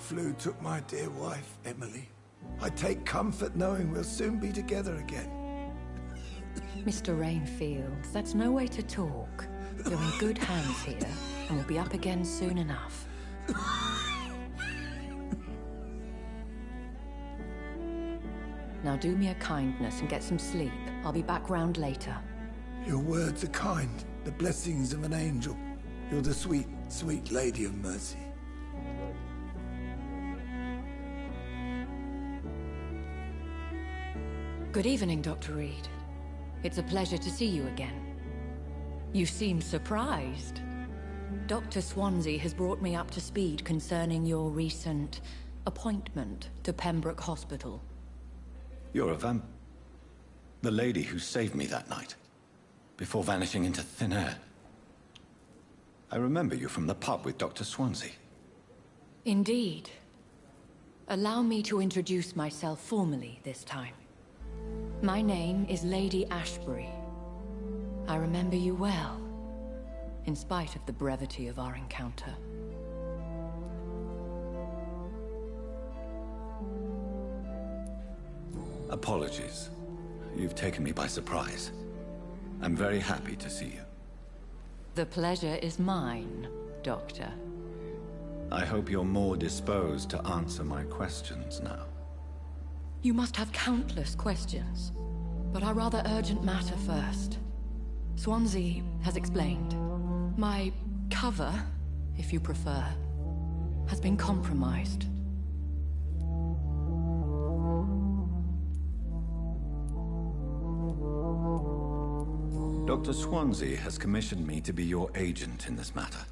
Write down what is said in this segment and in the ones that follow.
flu took my dear wife, Emily. I take comfort knowing we'll soon be together again. Mr. Rainfield, that's no way to talk. You're in good hands here, and we'll be up again soon enough. Now do me a kindness and get some sleep. I'll be back round later. Your words are kind, the blessings of an angel. You're the sweet, sweet Lady of Mercy. Good evening, Dr. Reed. It's a pleasure to see you again. You seem surprised. Dr. Swansea has brought me up to speed concerning your recent appointment to Pembroke Hospital. You're a the lady who saved me that night, before vanishing into thin air. I remember you from the pub with Dr. Swansea. Indeed. Allow me to introduce myself formally this time. My name is Lady Ashbury. I remember you well, in spite of the brevity of our encounter. Apologies. You've taken me by surprise. I'm very happy to see you. The pleasure is mine, Doctor. I hope you're more disposed to answer my questions now. You must have countless questions, but our rather urgent matter first. Swansea has explained. My cover, if you prefer, has been compromised. Dr. Swansea has commissioned me to be your agent in this matter.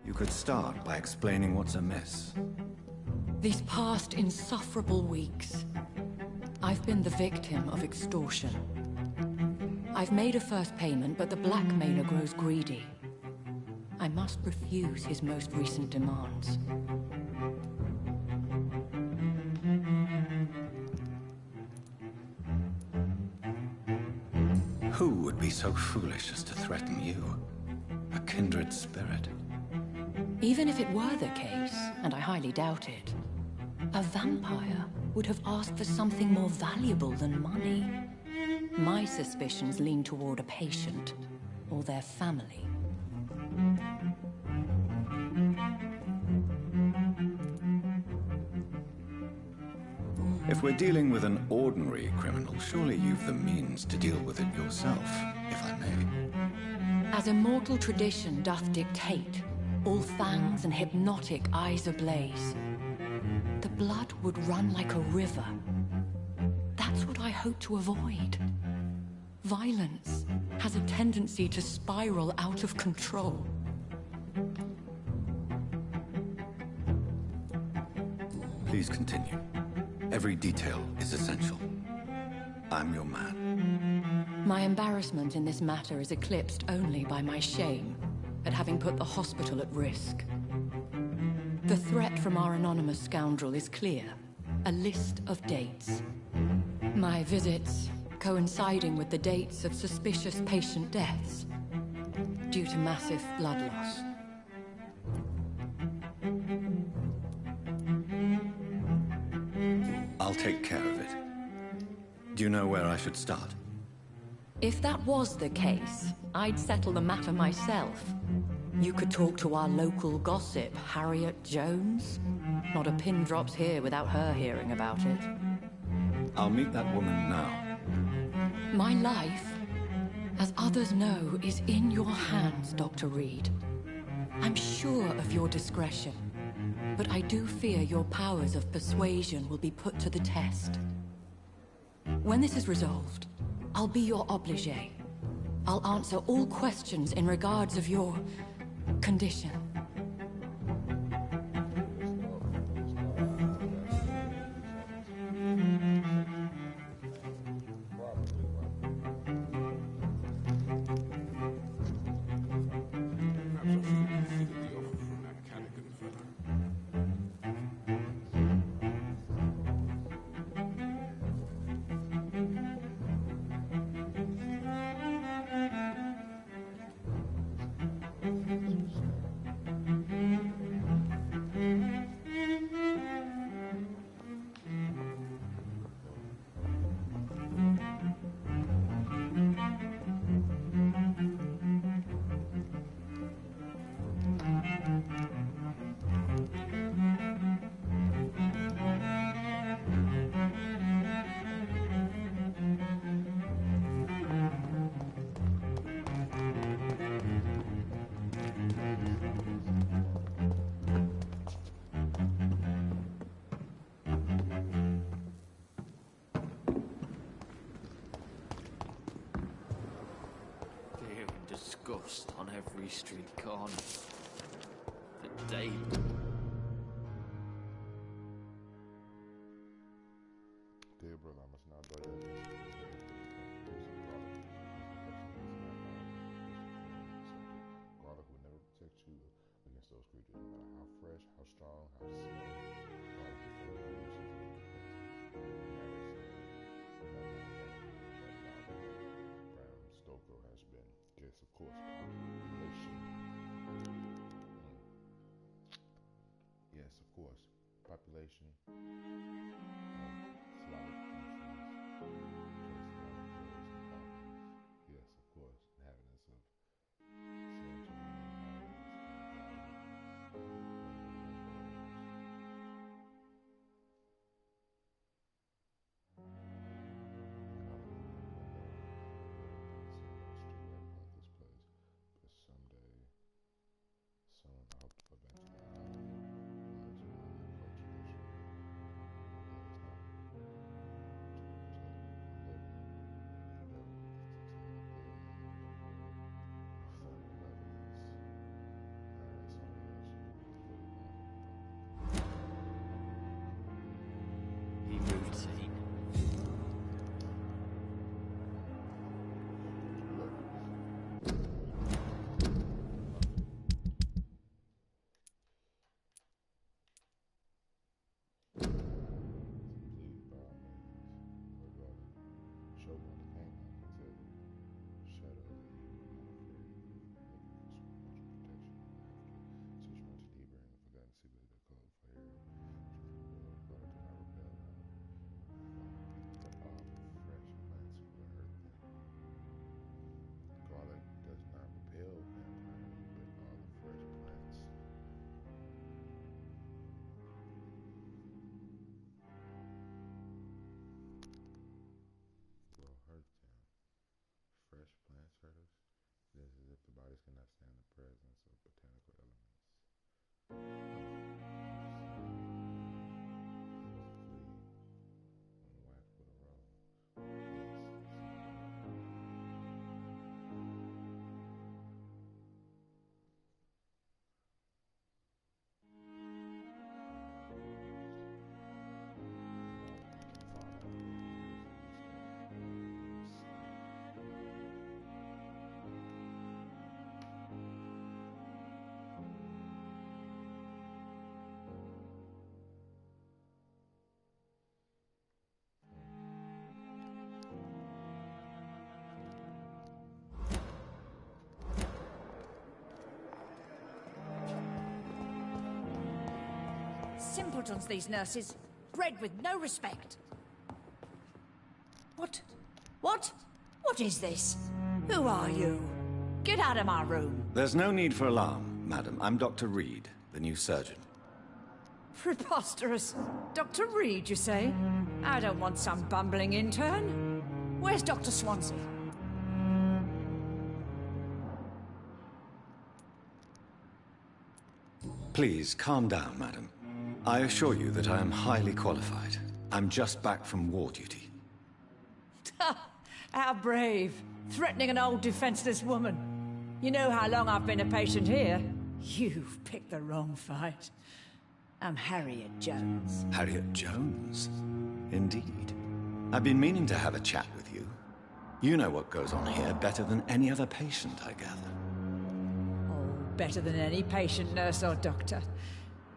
You could start by explaining what's amiss. These past insufferable weeks, I've been the victim of extortion. I've made a first payment, but the blackmailer grows greedy. I must refuse his most recent demands. Who would be so foolish as to threaten you? A kindred spirit. Even if it were the case, and I highly doubt it, a vampire would have asked for something more valuable than money. My suspicions lean toward a patient, or their family. If we're dealing with an ordinary criminal, surely you've the means to deal with it yourself, if I may. As immortal tradition doth dictate, all fangs and hypnotic eyes ablaze, the blood would run like a river. That's what I hope to avoid. Violence has a tendency to spiral out of control. Please continue. Every detail is essential. I'm your man. My embarrassment in this matter is eclipsed only by my shame at having put the hospital at risk. The threat from our anonymous scoundrel is clear. A list of dates. My visits coinciding with the dates of suspicious patient deaths due to massive blood loss. I'll take care of it. Do you know where I should start? If that was the case, I'd settle the matter myself. You could talk to our local gossip, Harriet Jones. Not a pin drops here without her hearing about it. I'll meet that woman now. My life, as others know, is in your hands, Dr. Reed. I'm sure of your discretion, but I do fear your powers of persuasion will be put to the test. When this is resolved, I'll be your obligé. I'll answer all questions in regards of your condition. Disgust on every street corner. The day. Dear brother, I must not die yet. God who never protects you against those creatures, no matter how fresh, how strong, how silly. Stoker has been. Yes, of course, population. Yes, of course, population. Slavic countries. Yes, of course, inhabitants of soon, I hope eventually. Simpletons, these nurses. Bred with no respect. What? What? What is this? Who are you? Get out of my room. There's no need for alarm, madam. I'm Dr. Reed, the new surgeon. Preposterous. Dr. Reed, you say? I don't want some bumbling intern. Where's Dr. Swansea? Please, calm down, madam. I assure you that I am highly qualified. I'm just back from war duty. How brave. Threatening an old defenseless woman. You know how long I've been a patient here? You've picked the wrong fight. I'm Harriet Jones. Harriet Jones? Indeed. I've been meaning to have a chat with you. You know what goes on here better than any other patient, I gather. Oh, better than any patient, nurse or doctor.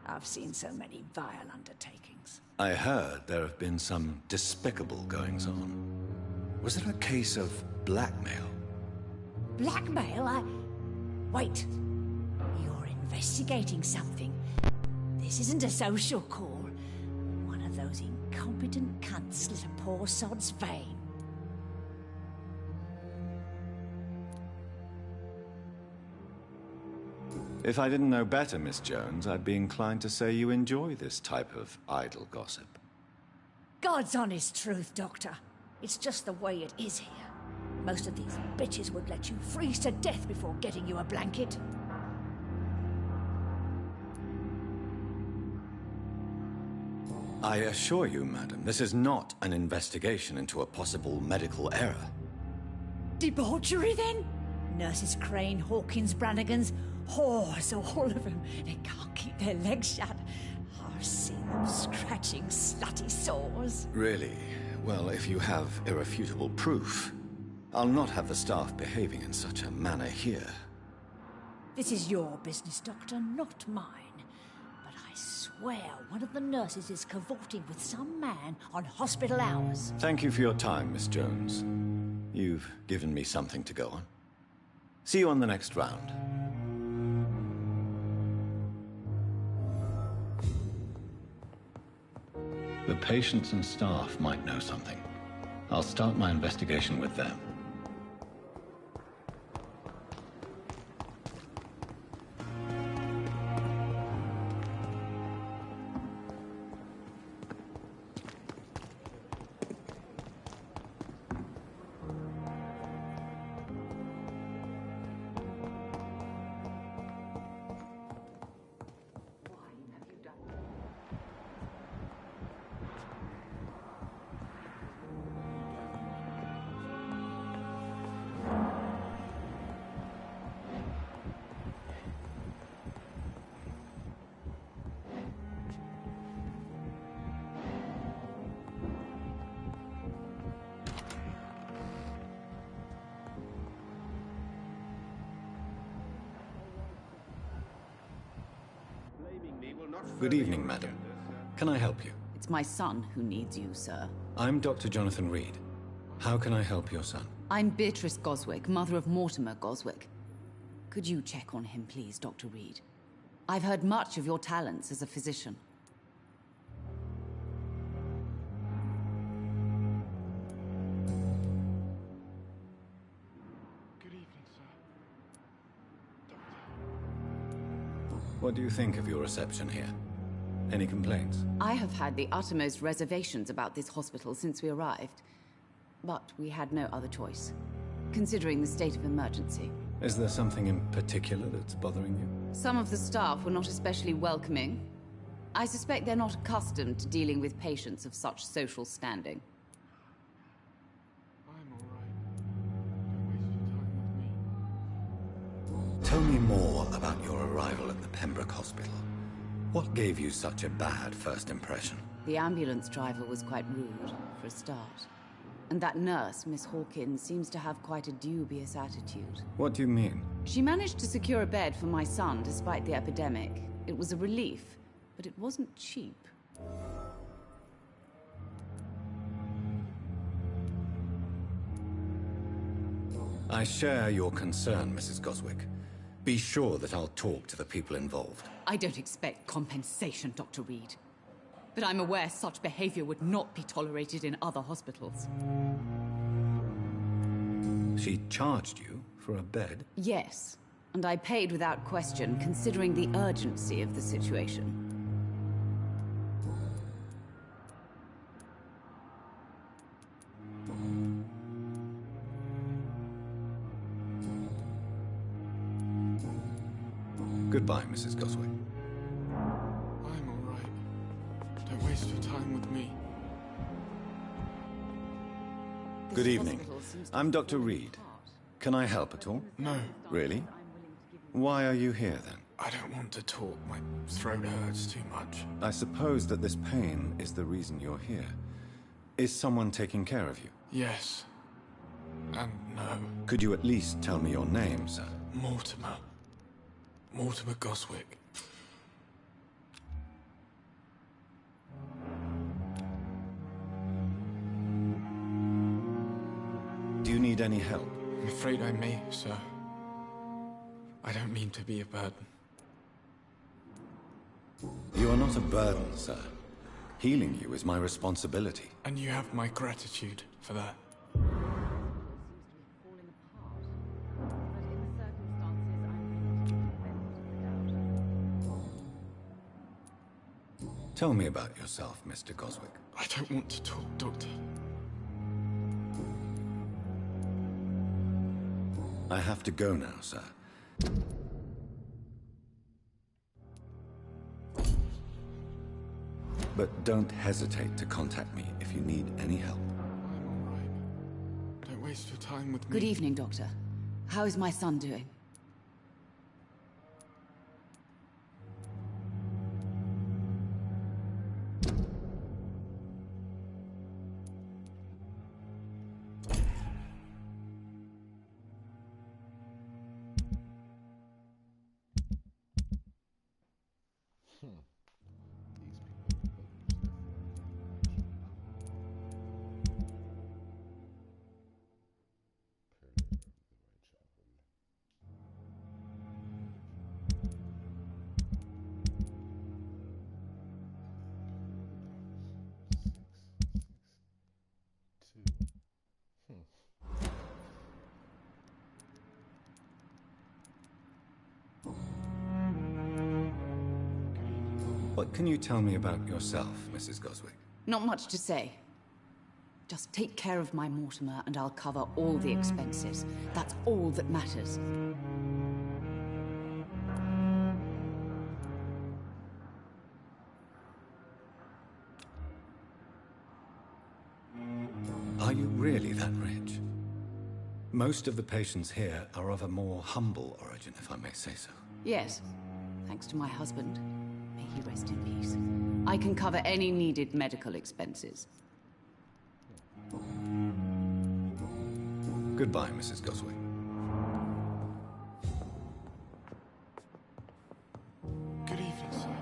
I've seen so many vile undertakings. I heard there have been some despicable goings-on. Was it a case of blackmail? Blackmail? Wait. You're investigating something. This isn't a social call. One of those incompetent cunts slit a poor sod's vein. If I didn't know better, Miss Jones, I'd be inclined to say you enjoy this type of idle gossip. God's honest truth, Doctor. It's just the way it is here. Most of these bitches would let you freeze to death before getting you a blanket. I assure you, madam, this is not an investigation into a possible medical error. Debauchery, then? Nurses Crane, Hawkins, Brannigans, whores, all of them. They can't keep their legs shut. I've seen them scratching slutty sores. Really? Well, if you have irrefutable proof, I'll not have the staff behaving in such a manner here. This is your business, Doctor, not mine. But I swear one of the nurses is cavorting with some man on hospital hours. Thank you for your time, Miss Jones. You've given me something to go on. See you on the next round. The patients and staff might know something. I'll start my investigation with them. Good evening, madam. Can I help you? It's my son who needs you, sir. I'm Dr. Jonathan Reed. How can I help your son? I'm Beatrice Goswick, mother of Mortimer Goswick. Could you check on him, please, Dr. Reed? I've heard much of your talents as a physician. Good evening, sir. What do you think of your reception here? Any complaints? I have had the uttermost reservations about this hospital since we arrived. But we had no other choice, considering the state of emergency. Is there something in particular that's bothering you? Some of the staff were not especially welcoming. I suspect they're not accustomed to dealing with patients of such social standing. I'm all right. Don't waste your time with me. Tell me more about your arrival at the Pembroke Hospital. What gave you such a bad first impression? The ambulance driver was quite rude, for a start. And that nurse, Miss Hawkins, seems to have quite a dubious attitude. What do you mean? She managed to secure a bed for my son despite the epidemic. It was a relief, but it wasn't cheap. I share your concern, Mrs. Goswick. Be sure that I'll talk to the people involved. I don't expect compensation, Dr. Reed. But I'm aware such behavior would not be tolerated in other hospitals. She charged you for a bed? Yes, and I paid without question, considering the urgency of the situation. Goodbye, Mrs. Goswick. I'm all right. Don't waste your time with me. Good evening. I'm Dr. Reed. Can I help at all? No, Really? Why are you here, then? I don't want to talk. My throat hurts too much. I suppose that this pain is the reason you're here. Is someone taking care of you? Yes. And no. Could you at least tell me your name, sir? Mortimer. Mortimer Goswick. Do you need any help? I'm afraid I may, sir. I don't mean to be a burden. You are not a burden, sir. Healing you is my responsibility. And you have my gratitude for that. Tell me about yourself, Mr. Goswick. I don't want to talk, Doctor. I have to go now, sir. But don't hesitate to contact me if you need any help. I'm all right. Don't waste your time with me. Good evening, Doctor. How is my son doing? What can you tell me about yourself, Mrs. Goswick? Not much to say. Just take care of my Mortimer and I'll cover all the expenses. That's all that matters. Are you really that rich? Most of the patients here are of a more humble origin, if I may say so. Yes, thanks to my husband. May he rest in peace. I can cover any needed medical expenses. Goodbye, Mrs. Goswick. Good evening, sir.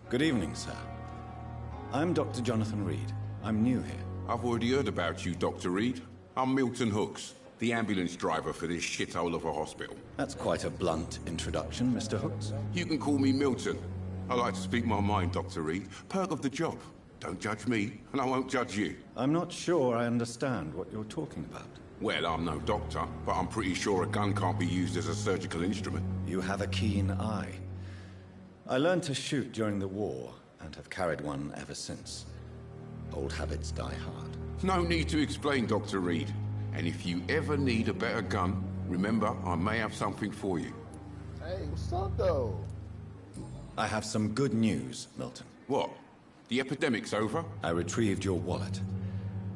Good evening, sir. I'm Dr. Jonathan Reed. I'm new here. I've already heard about you, Dr. Reed. I'm Milton Hooks, the ambulance driver for this shithole of a hospital. That's quite a blunt introduction, Mr. Hooks. You can call me Milton. I like to speak my mind, Dr. Reed. Perk of the job. Don't judge me, and I won't judge you. I'm not sure I understand what you're talking about. Well, I'm no doctor, but I'm pretty sure a gun can't be used as a surgical instrument. You have a keen eye. I learned to shoot during the war, and have carried one ever since. Old habits die hard. No need to explain, Dr. Reed. And if you ever need a better gun, remember, I may have something for you. Hey, what's up, though? I have some good news, Milton. What? The epidemic's over? I retrieved your wallet,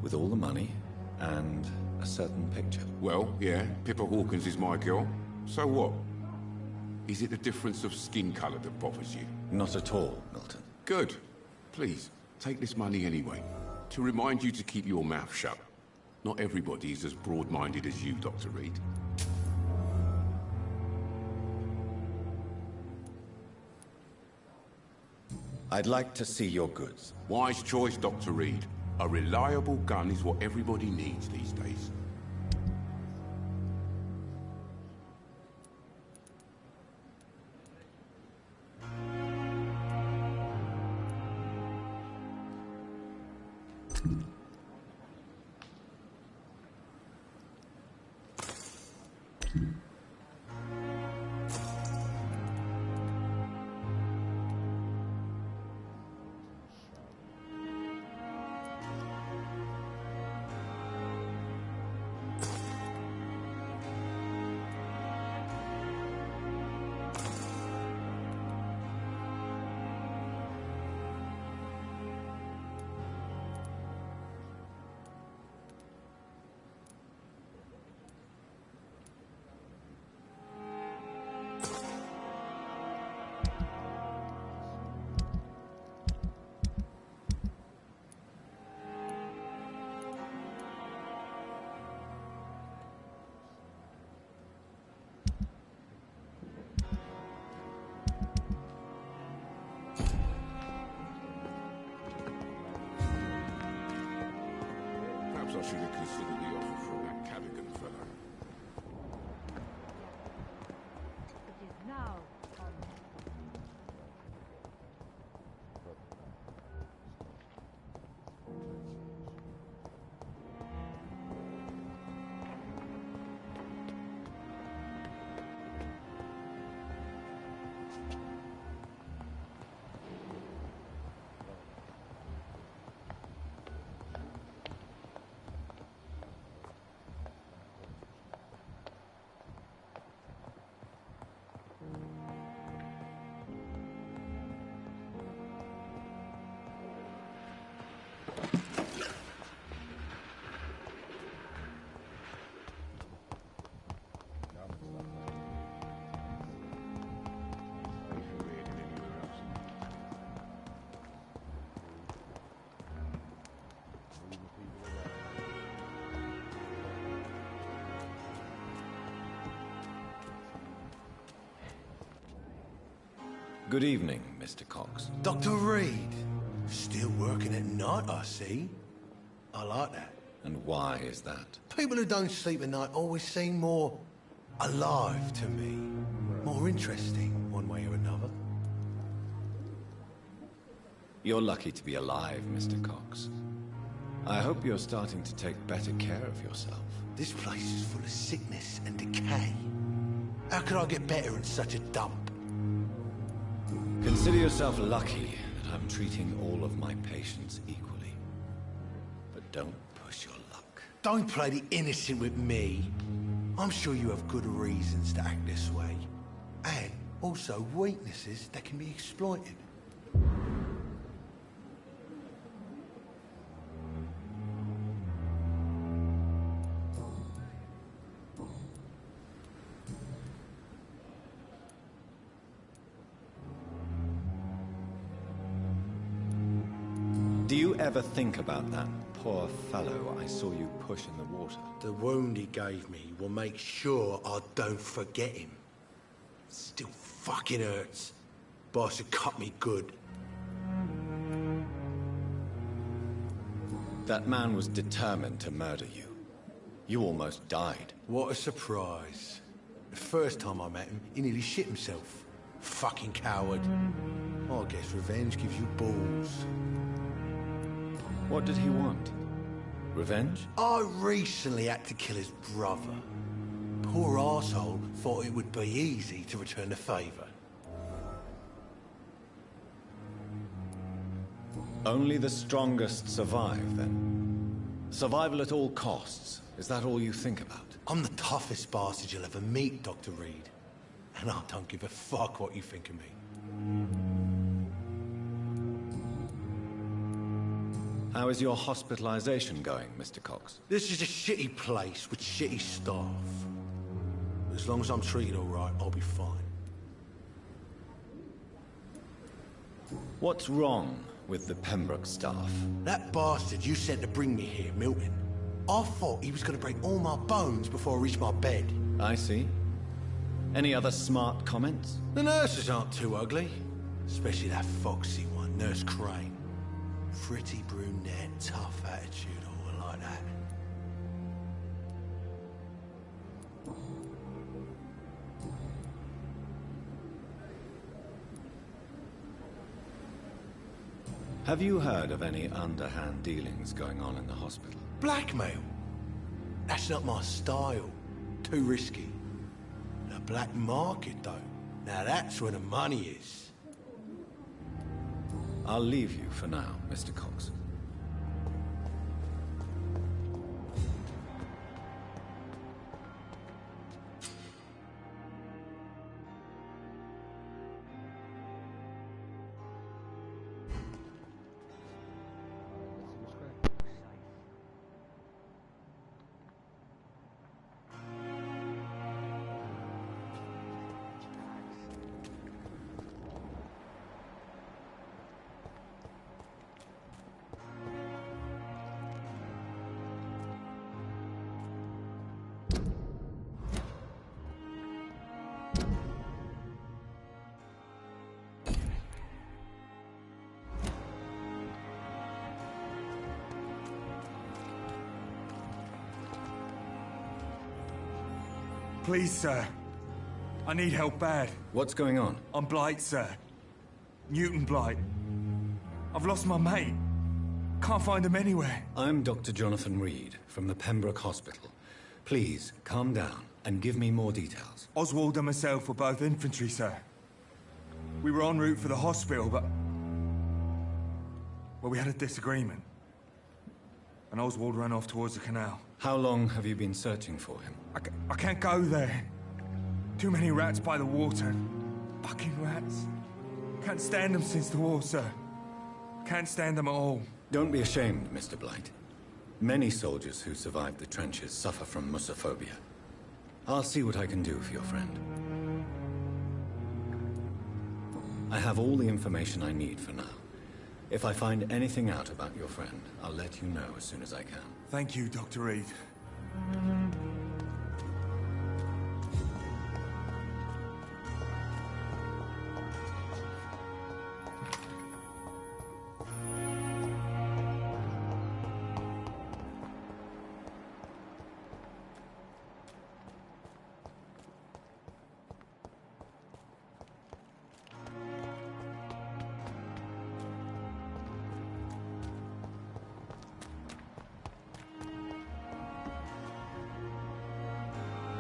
with all the money, and a certain picture. Well, yeah, Pippa Hawkins is my girl. So what? Is it the difference of skin color that bothers you? Not at all, Milton. Good. Please, Take this money anyway, to remind you to keep your mouth shut. Not everybody is as broad-minded as you, Dr. Reed. I'd like to see your goods. Wise choice, Dr. Reed. A reliable gun is what everybody needs these days. I should have considered the offer from that Callaghan fellow. It is now. Good evening, Mr. Cox. Dr. Reed. Still working at night, I see. I like that. And why is that? People who don't sleep at night always seem more alive to me. More interesting, one way or another. You're lucky to be alive, Mr. Cox. I hope you're starting to take better care of yourself. This place is full of sickness and decay. How could I get better in such a dump? Consider yourself lucky that I'm treating all of my patients equally. But don't push your luck. Don't play the innocent with me. I'm sure you have good reasons to act this way. And also weaknesses that can be exploited. Do you ever think about that poor fellow I saw you push in the water? The wound he gave me will make sure I don't forget him. Still fucking hurts. Boss had cut me good. That man was determined to murder you. You almost died. What a surprise. The first time I met him, he nearly shit himself. Fucking coward. I guess revenge gives you balls. What did he want? Revenge? I recently had to kill his brother. Poor arsehole thought it would be easy to return the favour. Only the strongest survive, then? Survival at all costs. Is that all you think about? I'm the toughest bastard you'll ever meet, Dr. Reed. And I don't give a fuck what you think of me. How is your hospitalization going, Mr. Cox? This is a shitty place with shitty staff. As long as I'm treated all right, I'll be fine. What's wrong with the Pembroke staff. That bastard you sent to bring me here, Milton. I thought he was going to break all my bones before I reached my bed. I see. Any other smart comments? The nurses aren't too ugly. Especially that foxy one, Nurse Crane. Pretty brunette, tough attitude, all like that. Have you heard of any underhand dealings going on in the hospital? Blackmail? That's not my style. Too risky. The black market, though. Now that's where the money is. I'll leave you for now, Mr. Cox. Please, sir. I need help bad. What's going on? I'm Blight, sir. Newton Blight. I've lost my mate. Can't find him anywhere. I'm Dr. Jonathan Reed from the Pembroke Hospital. Please, calm down and give me more details. Oswald and myself were both infantry, sir. We were en route for the hospital, but... well, we had a disagreement. And Oswald ran off towards the canal. How long have you been searching for him? I can't go there. Too many rats by the water. Fucking rats. Can't stand them since the war, sir. Can't stand them at all. Don't be ashamed, Mr. Blight. Many soldiers who survived the trenches suffer from musophobia. I'll see what I can do for your friend. I have all the information I need for now. If I find anything out about your friend, I'll let you know as soon as I can. Thank you, Dr. Reed.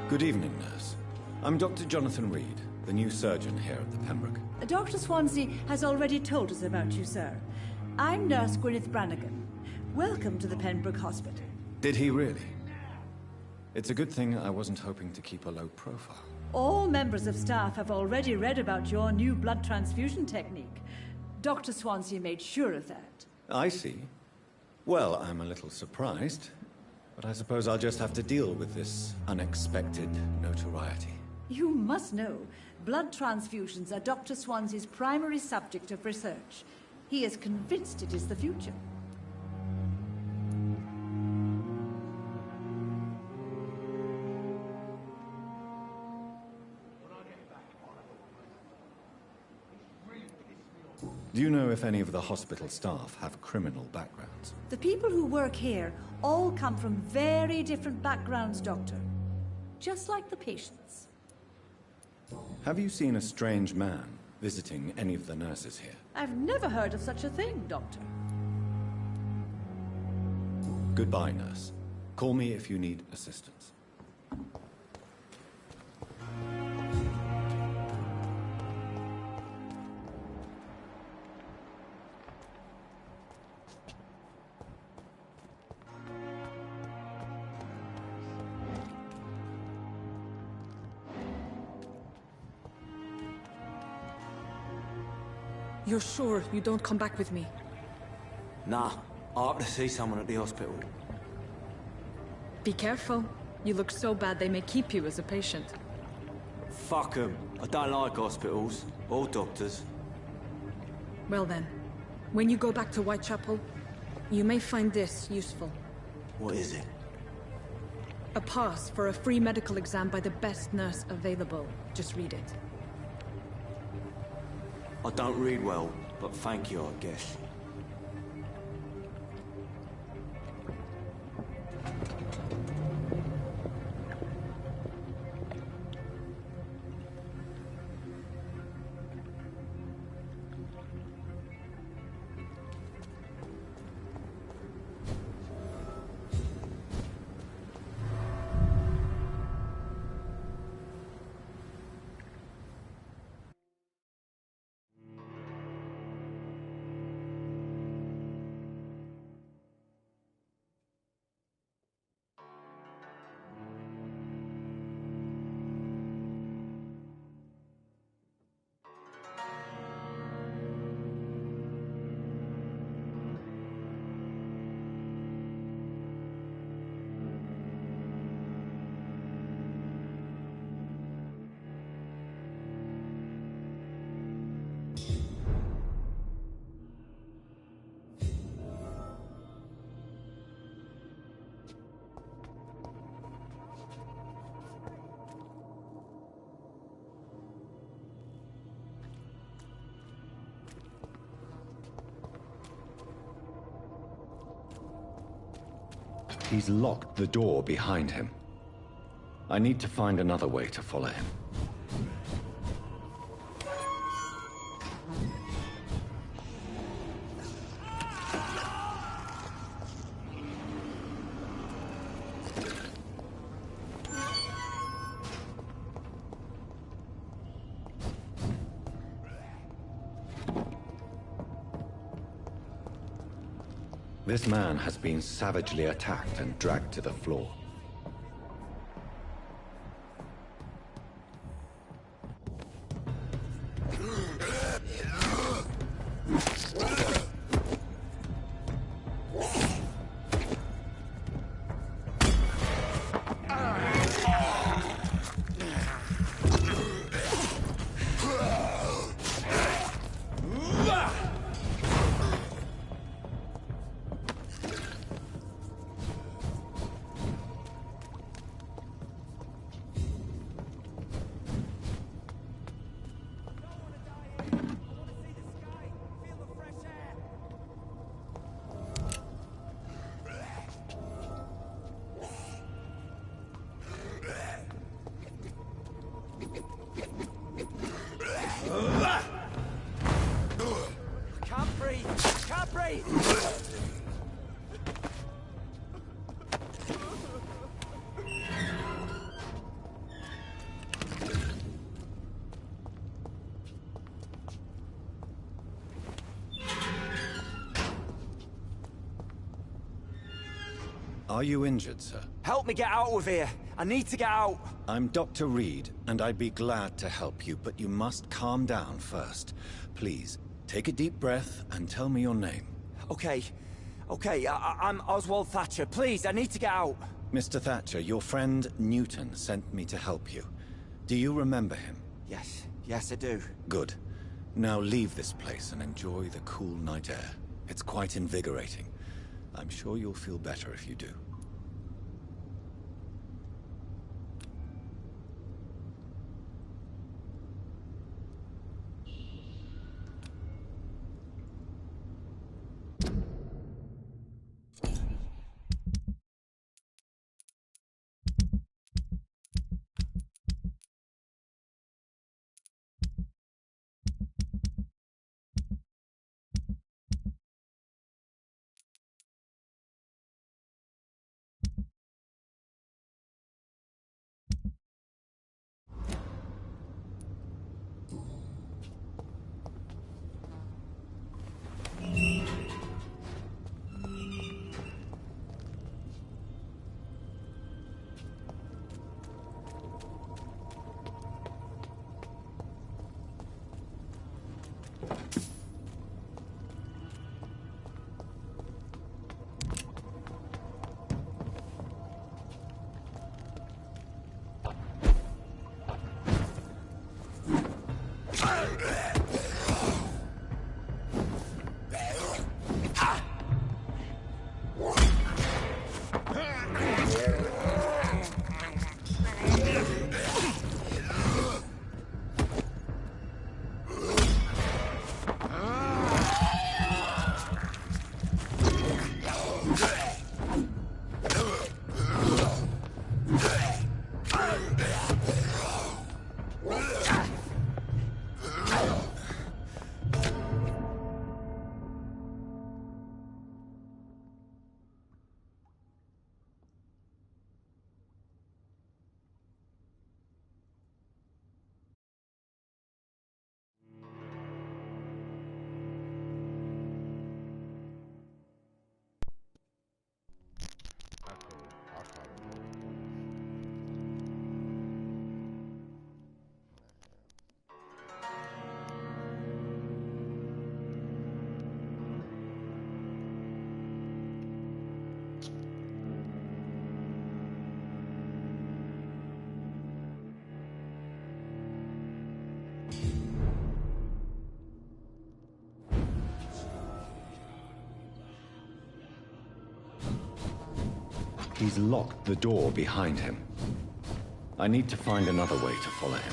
Good evening, nurse. I'm Dr. Jonathan Reed, the new surgeon here at the Pembroke. Dr. Swansea has already told us about you, sir. I'm Nurse Gwyneth Brannigan. Welcome to the Pembroke Hospital. Did he really? It's a good thing I wasn't hoping to keep a low profile. All members of staff have already read about your new blood transfusion technique. Dr. Swansea made sure of that. I see. Well, I'm a little surprised. But I suppose I'll just have to deal with this unexpected notoriety. You must know, blood transfusions are Dr. Swansea's primary subject of research. He is convinced it is the future. Do you know if any of the hospital staff have criminal backgrounds? The people who work here all come from very different backgrounds, Doctor. Just like the patients. Have you seen a strange man visiting any of the nurses here? I've never heard of such a thing, Doctor. Goodbye, nurse. Call me if you need assistance. You're sure you don't come back with me? Nah, I have to see someone at the hospital. Be careful. You look so bad they may keep you as a patient. Fuck 'em. I don't like hospitals, or doctors. Well then, When you go back to Whitechapel, you may find this useful. What is it? A pass for a free medical exam by the best nurse available. Just read it. I don't read well, but thank you, I guess. He's locked the door behind him. I need to find another way to follow him. This man has been savagely attacked and dragged to the floor. Are you injured, sir? Help me get out of here. I need to get out. I'm Dr. Reed, and I'd be glad to help you, but you must calm down first. Please, take a deep breath and tell me your name. Okay. I'm Oswald Thatcher. Please, I need to get out. Mr. Thatcher, your friend Newton sent me to help you. Do you remember him? Yes, I do. Good. Now leave this place and enjoy the cool night air. It's quite invigorating. I'm sure you'll feel better if you do. He's locked the door behind him. I need to find another way to follow him.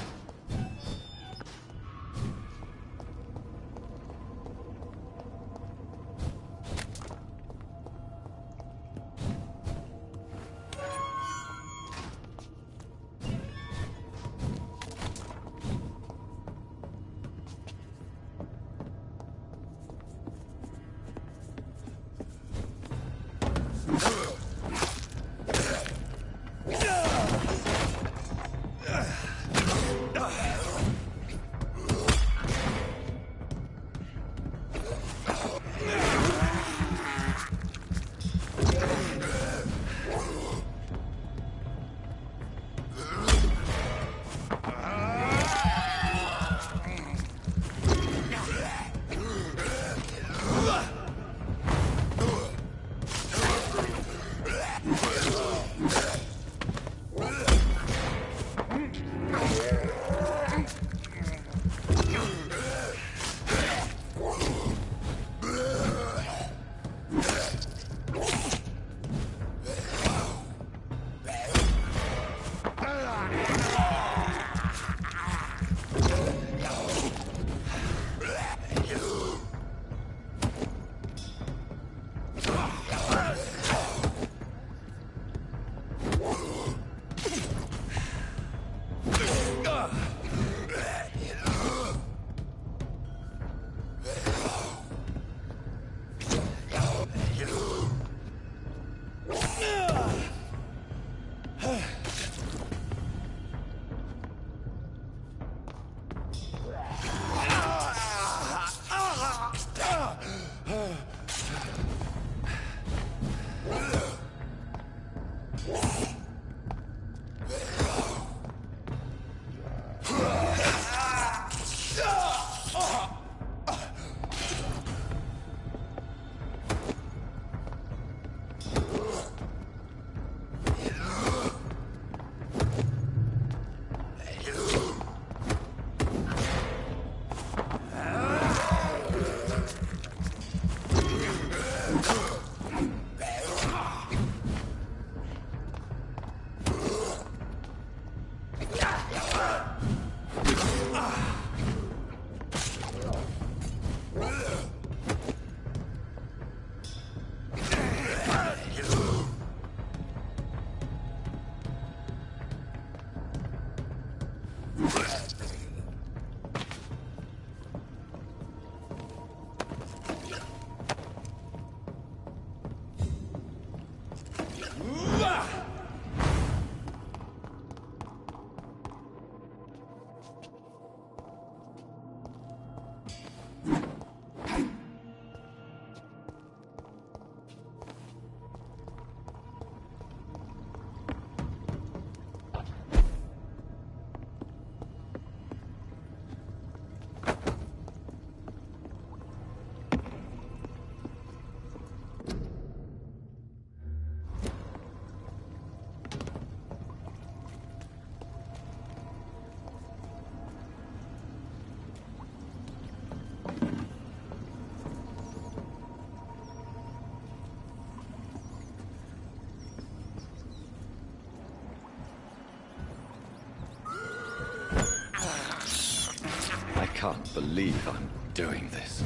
I can't believe I'm doing this.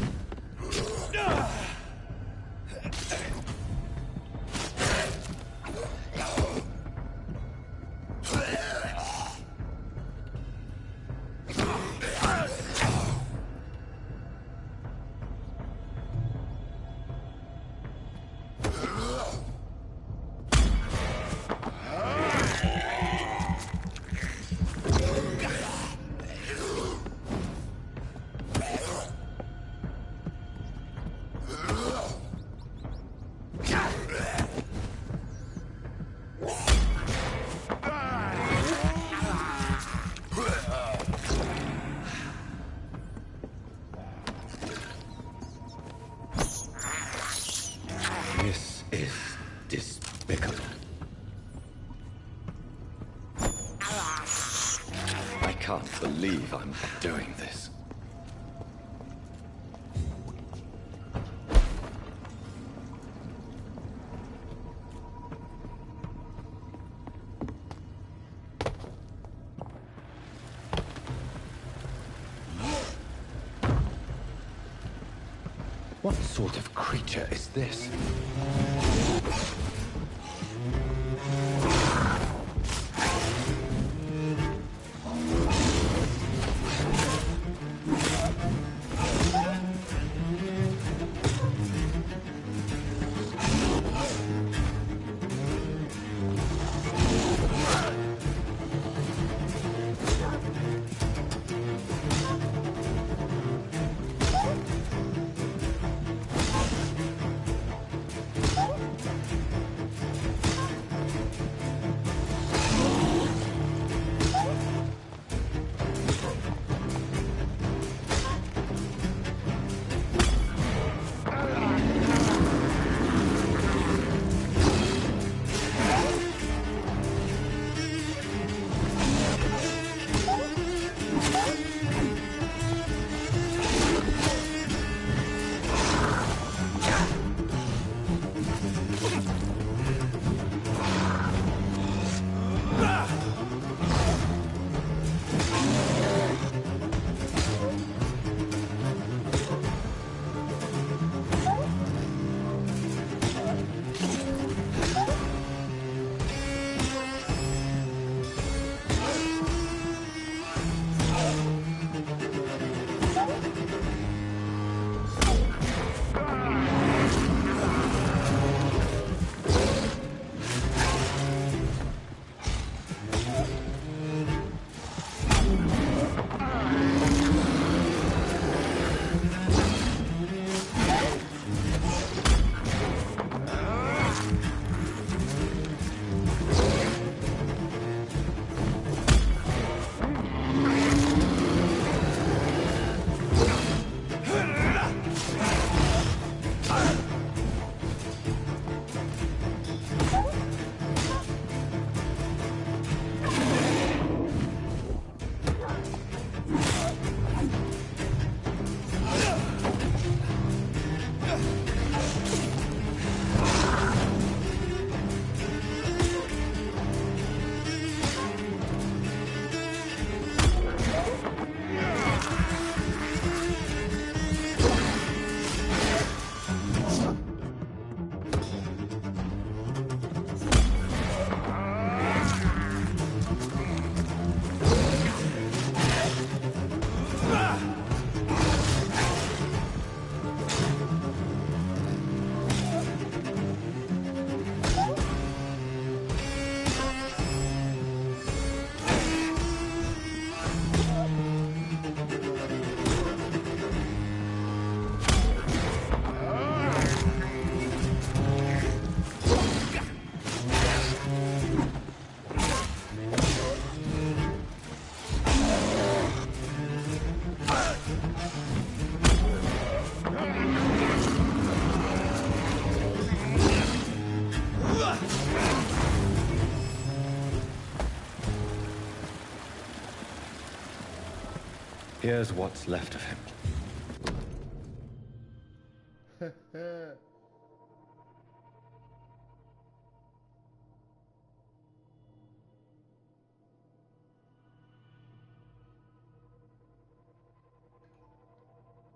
This is despicable. I can't believe I'm doing this. What sort of creature is this? Here's what's left of him.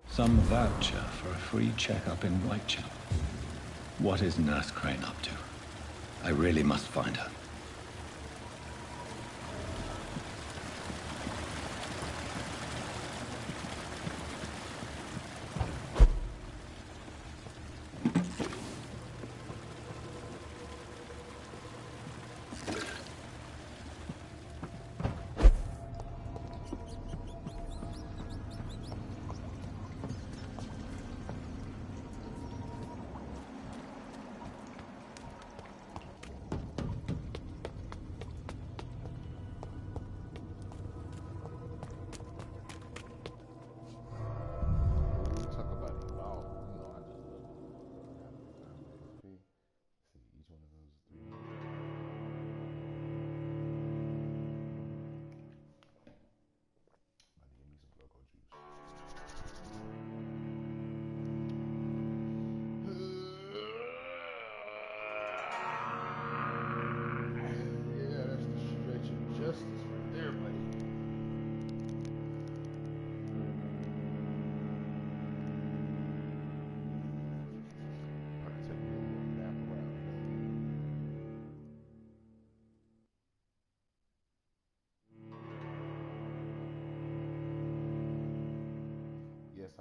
Some voucher for a free checkup in Whitechapel. What is Nurse Crane up to? I really must find her.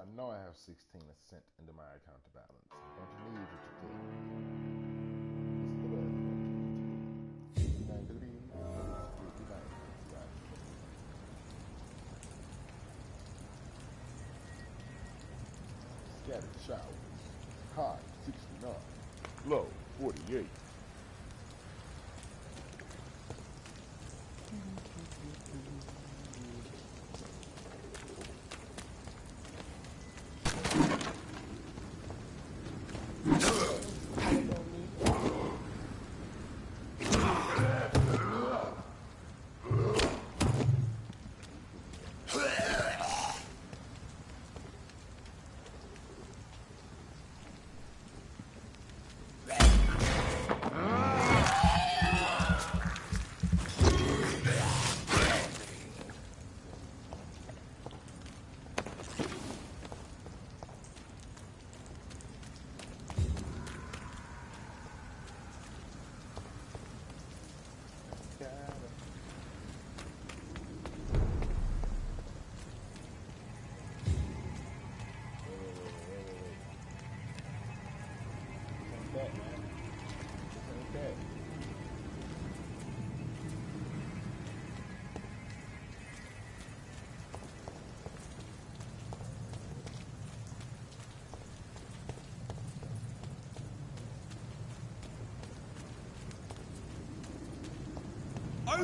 I know I have 16 cents into my account balance. I'm going to need you to take Scattered showers. High 69. Low 48.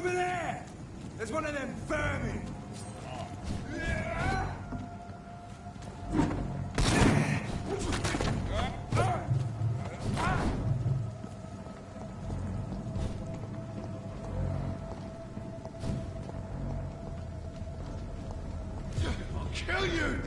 Over there! There's one of them vermin! I'll kill you!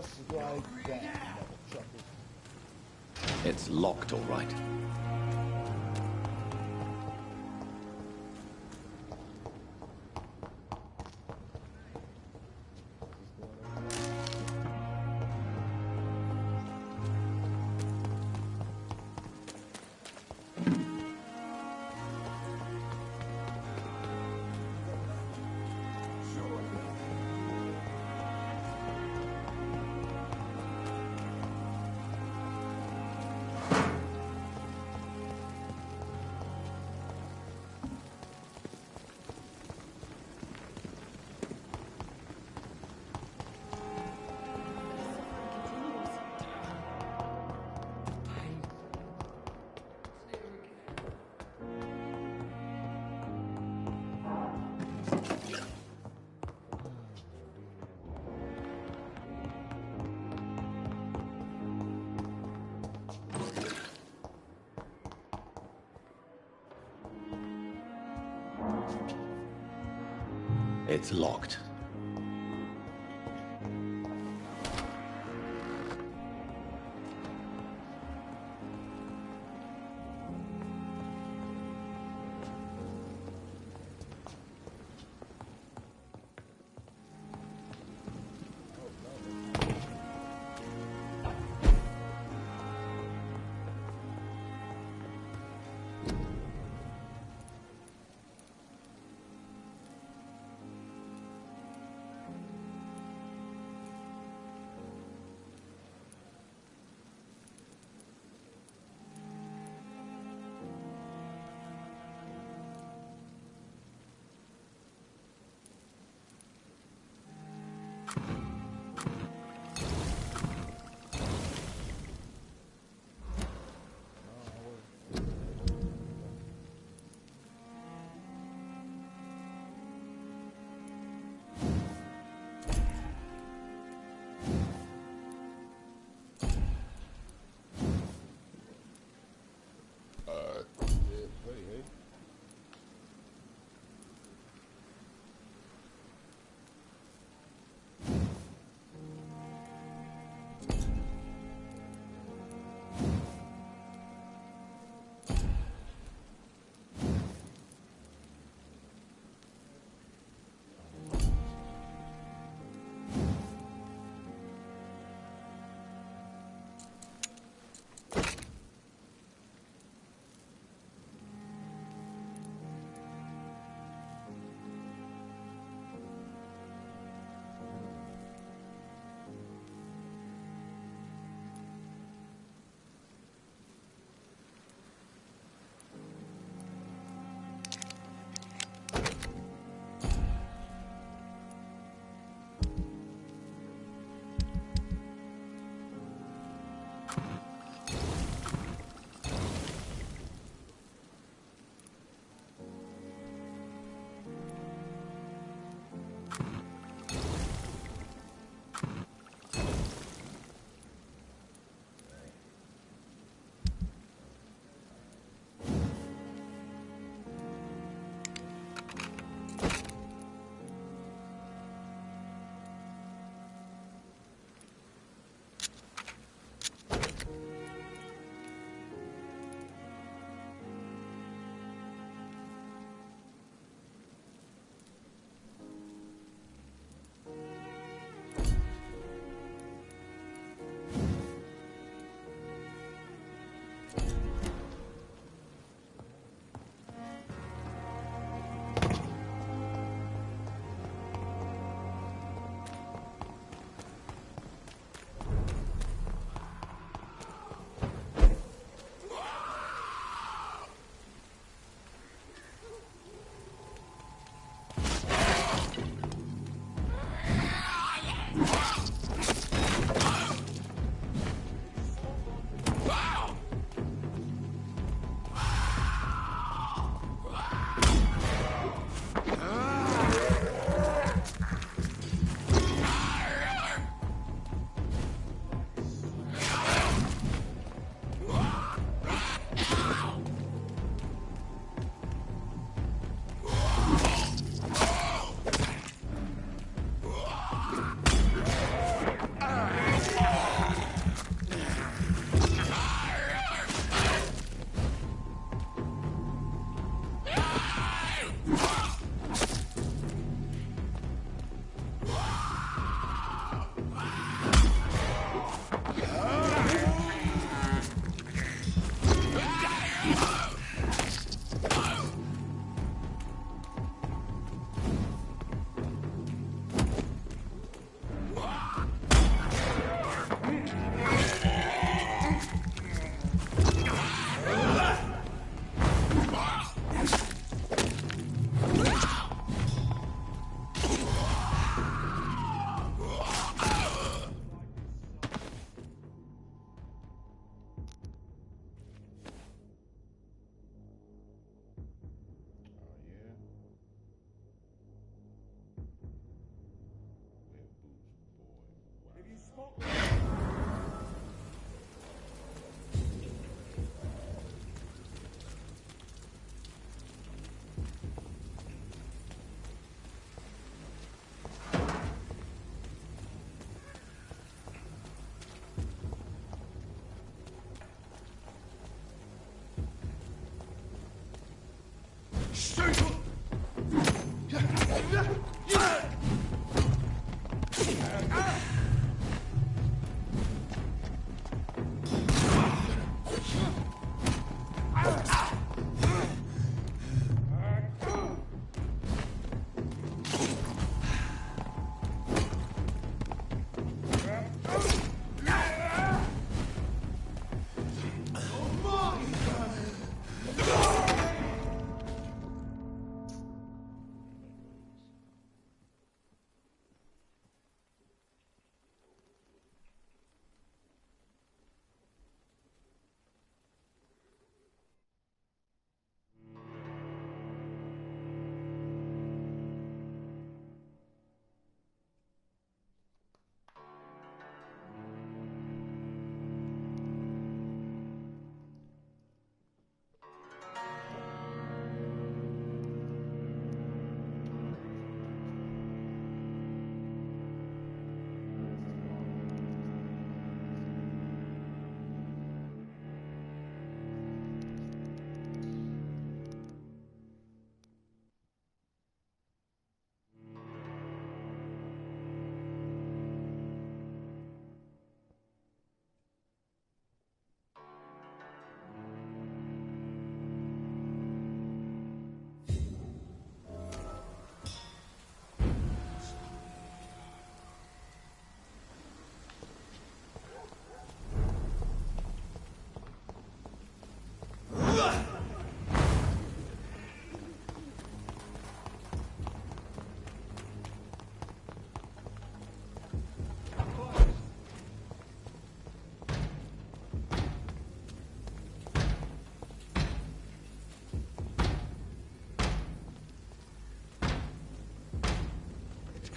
Just like that, motherfucker. It's locked, all right. It's locked.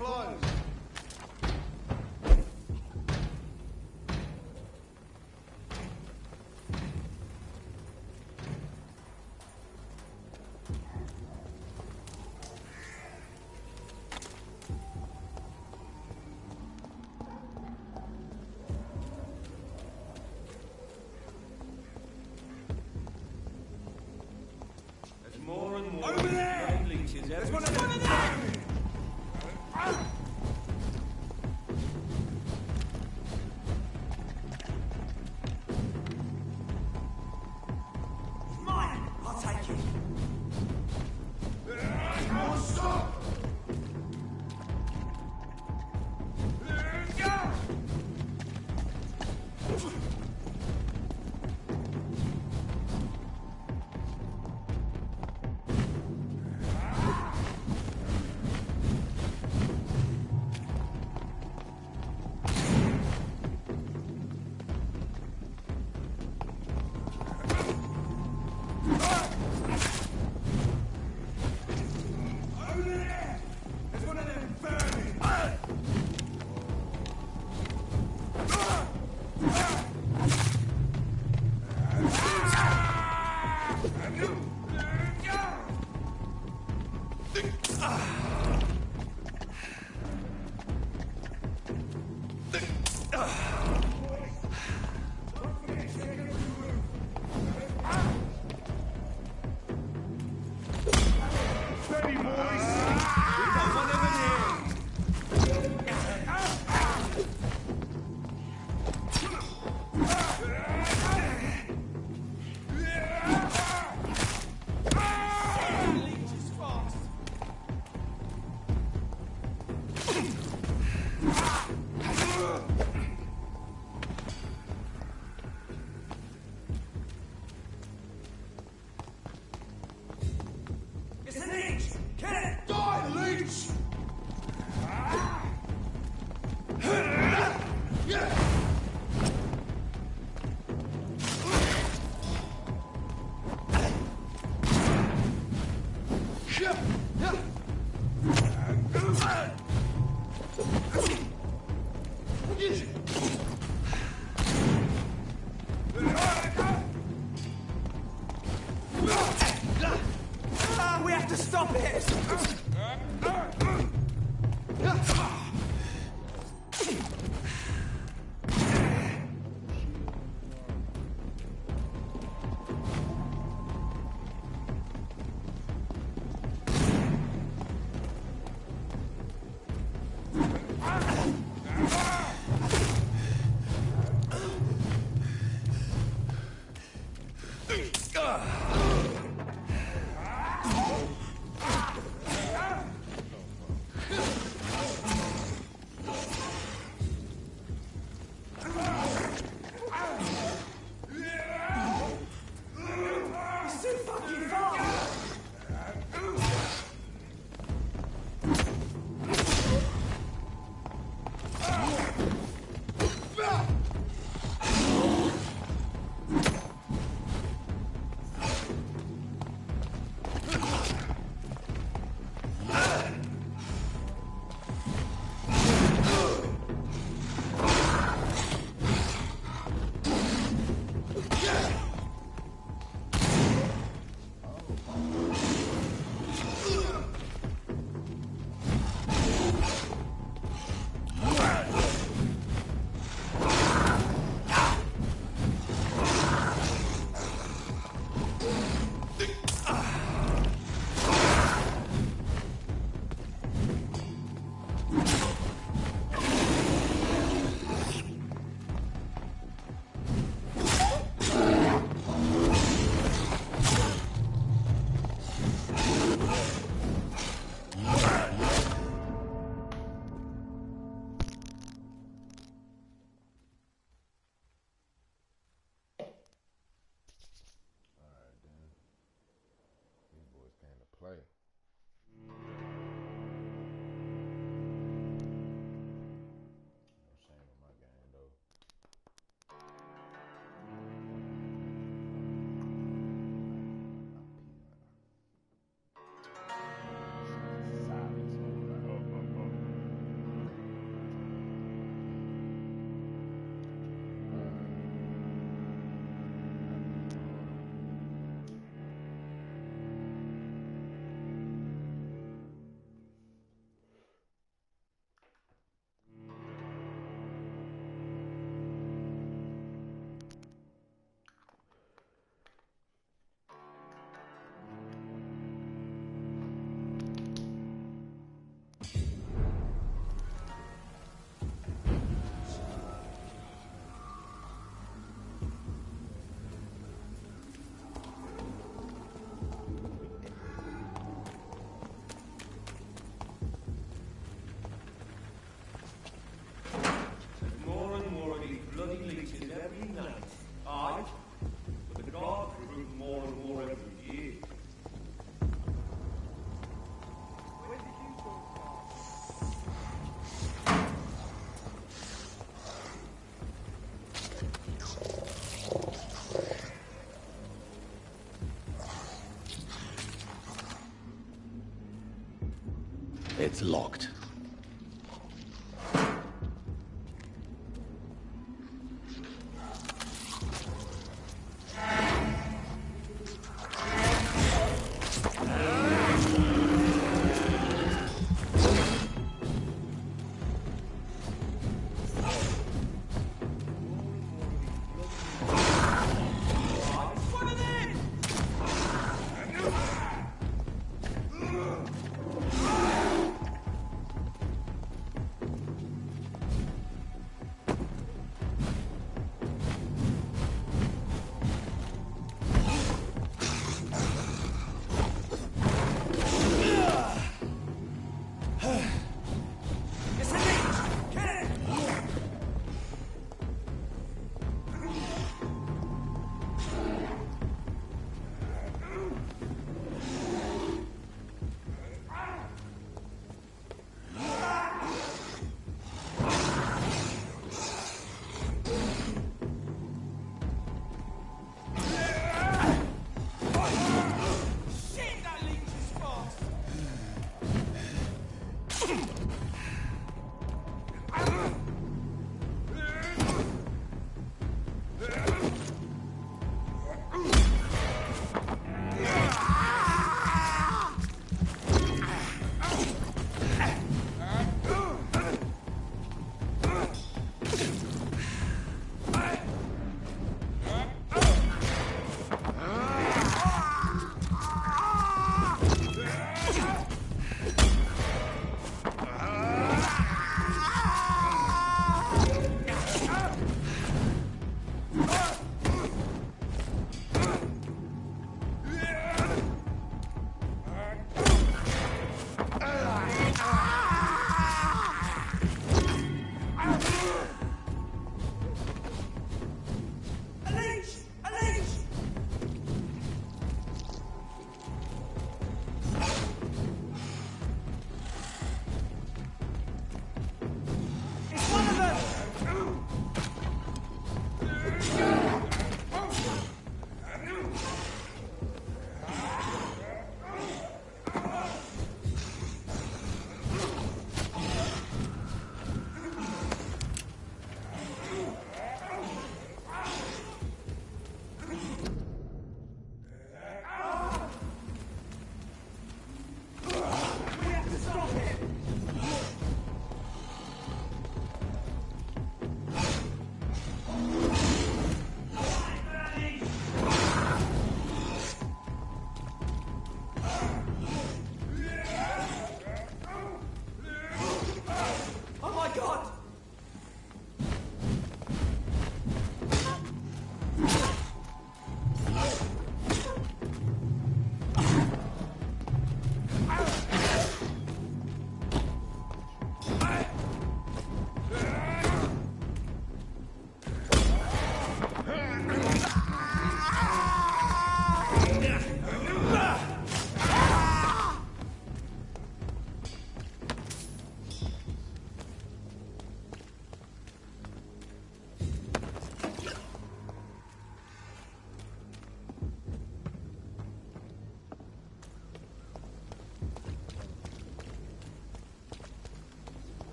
Closed. There's more and more. Over there! Leeches. There's one over there! We have to stop it! It's locked.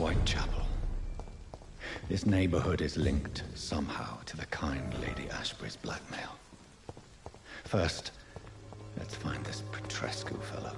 Whitechapel. This neighborhood is linked somehow to the kind Lady Ashbury's blackmail. First, let's find this Petrescu fellow.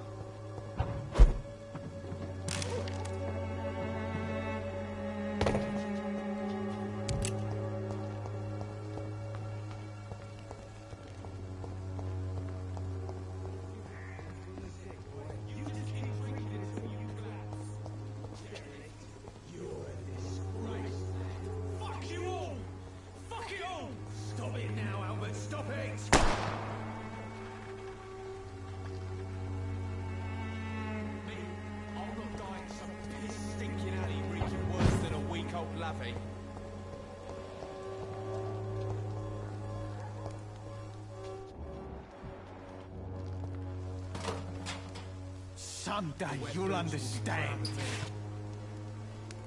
Someday you'll understand.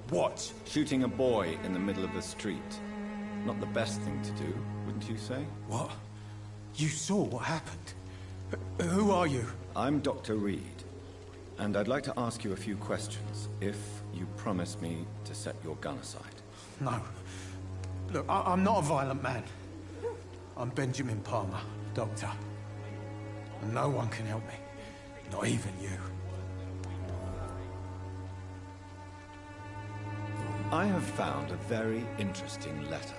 What? Shooting a boy in the middle of the street. Not the best thing to do, wouldn't you say? What? You saw what happened. Who are you? I'm Dr. Reed, and I'd like to ask you a few questions, if you promise me to set your gun aside. No. Look, I'm not a violent man. I'm Benjamin Palmer, doctor. And no one can help me. Not even you. I have found a very interesting letter.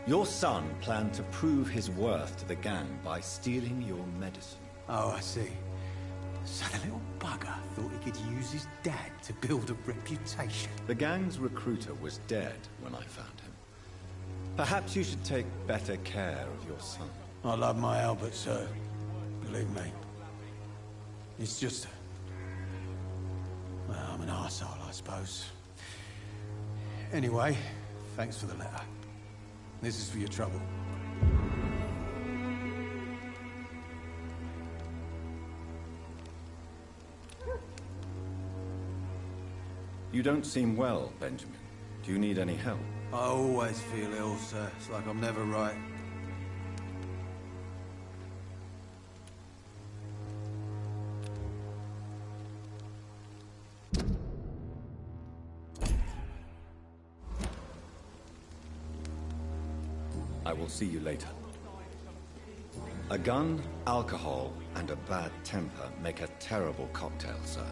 Your son planned to prove his worth to the gang by stealing your medicine. Oh, I see. So the little bugger thought he could use his dad to build a reputation. The gang's recruiter was dead when I found him. Perhaps you should take better care of your son. I love my Albert, sir. Believe me. It's just... well, I'm an arsehole, I suppose. Anyway, thanks for the letter. This is for your trouble. You don't seem well, Benjamin. Do you need any help? I always feel ill, sir. It's like I'm never right. I will see you later. A gun, alcohol, and a bad temper make a terrible cocktail, sir.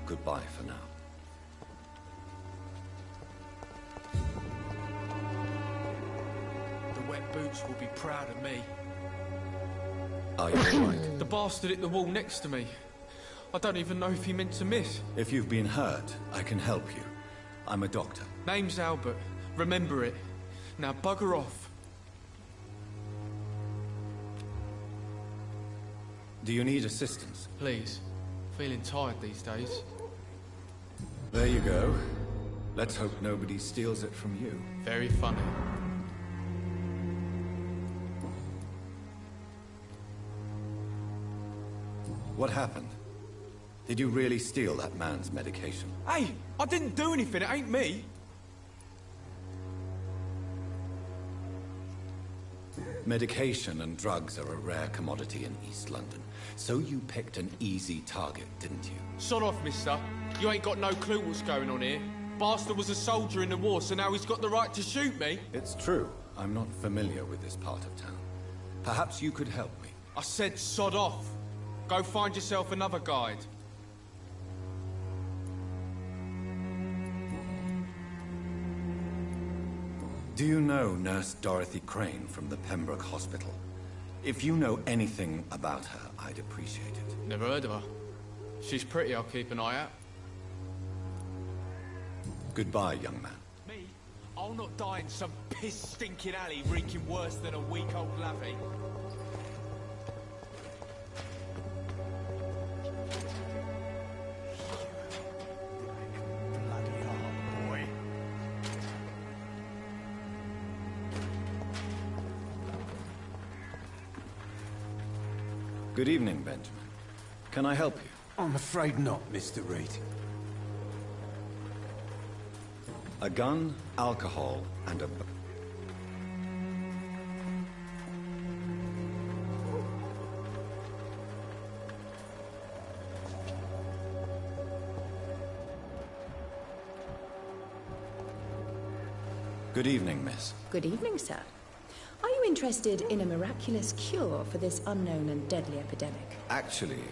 Goodbye for now. The wet boots will be proud of me. Are you all right? The bastard hit the wall next to me. I don't even know if he meant to miss. If you've been hurt, I can help you. I'm a doctor. Name's Albert. Remember it. Now bugger off. Do you need assistance? Please. Feeling tired these days. There you go. Let's hope nobody steals it from you. Very funny. What happened? Did you really steal that man's medication? Hey! I didn't do anything, it ain't me! Medication and drugs are a rare commodity in East London. So you picked an easy target, didn't you? Sod off, mister. You ain't got no clue what's going on here. Bastard was a soldier in the war, so now he's got the right to shoot me. It's true. I'm not familiar with this part of town. Perhaps you could help me. I said sod off. Go find yourself another guide. Do you know Nurse Dorothy Crane from the Pembroke Hospital? If you know anything about her, I'd appreciate it. Never heard of her. She's pretty, I'll keep an eye out. Goodbye, young man. Me? I'll not die in some piss-stinking alley reeking worse than a week-old lavvy. Good evening, Benjamin. Can I help you? I'm afraid not, Mr. Reed. A gun, alcohol, and a... Good evening, miss. Good evening, sir. Are you interested in a miraculous cure for this unknown and deadly epidemic? Actually,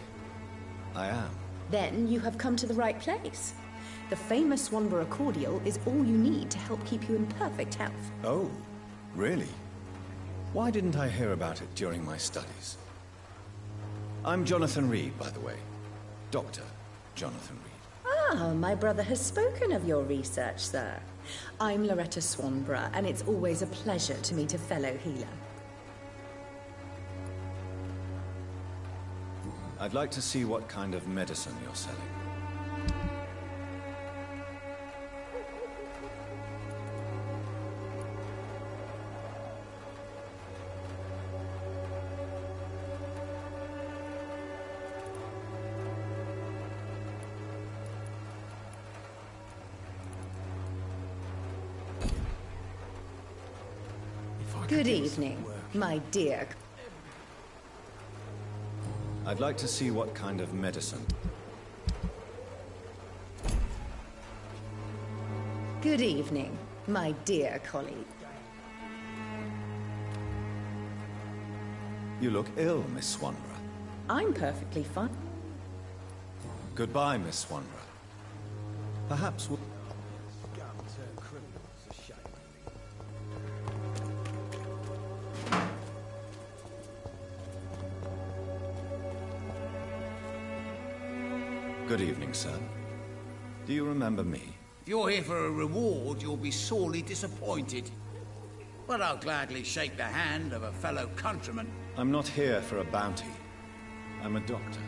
I am. Then you have come to the right place. The famous Swanborough cordial is all you need to help keep you in perfect health. Oh, really? Why didn't I hear about it during my studies? I'm Jonathan Reed, by the way. Dr. Jonathan Reed. Ah, my brother has spoken of your research, sir. I'm Loretta Swanborough, and it's always a pleasure to meet a fellow healer. I'd like to see what kind of medicine you're selling. Good evening, my dear. I'd like to see what kind of medicine. Good evening, my dear colleague. You look ill, Miss Swanborough. I'm perfectly fine. Goodbye, Miss Swanborough. Perhaps we'll... Good evening, sir. Do you remember me? If you're here for a reward, you'll be sorely disappointed. But I'll gladly shake the hand of a fellow countryman. I'm not here for a bounty. I'm a doctor.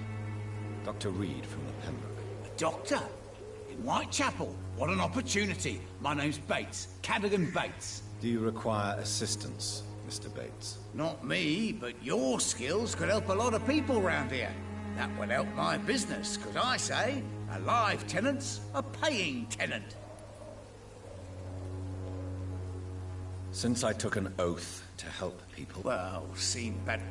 Dr. Reed from the Pembroke. A doctor? In Whitechapel? What an opportunity. My name's Bates. Cadogan Bates. Do you require assistance, Mr. Bates? Not me, but your skills could help a lot of people round here. That would help my business, because I say, a live tenant's a paying tenant. Since I took an oath to help people... Well, seen better.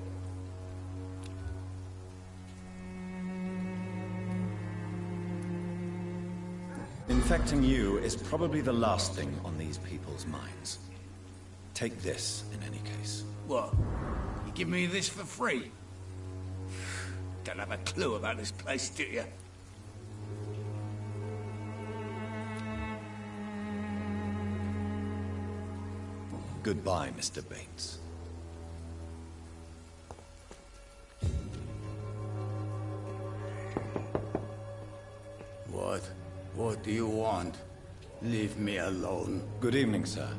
Infecting you is probably the last thing on these people's minds. Take this, in any case. What? You give me this for free? Don't have a clue about this place, do you? Goodbye, Mr. Bates. What do you want? Leave me alone. Good evening, sir.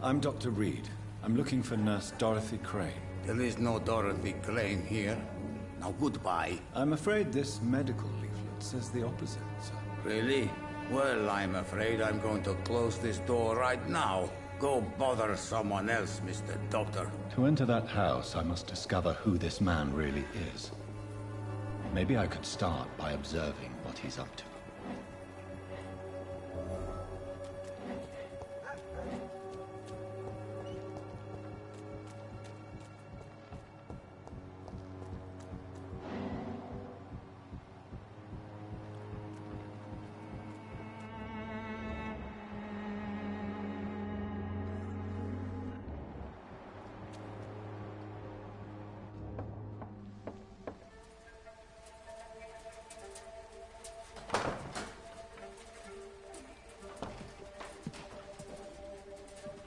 I'm Dr. Reed. I'm looking for Nurse Dorothy Crane. There is no Dorothy Crane here. Now, goodbye. I'm afraid this medical leaflet says the opposite, sir. Really? Well, I'm afraid I'm going to close this door right now. Go bother someone else, Mr. Doctor. To enter that house, I must discover who this man really is. Maybe I could start by observing what he's up to.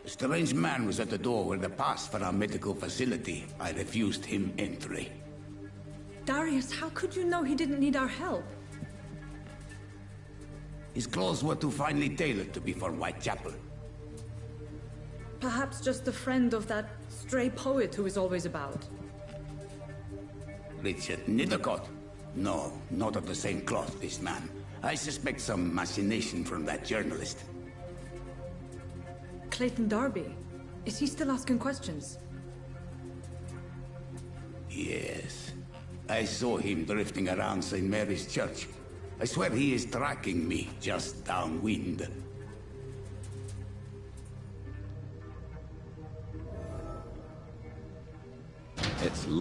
A strange man was at the door with a pass for our medical facility. I refused him entry. Darius, how could you know he didn't need our help? His clothes were too finely tailored to be for Whitechapel. Perhaps just a friend of that stray poet who is always about. Richard Nithercott? No, not of the same cloth, this man. I suspect some machination from that journalist. Clayton Darby. Is he still asking questions? Yes. I saw him drifting around St. Mary's Church. I swear he is tracking me just downwind.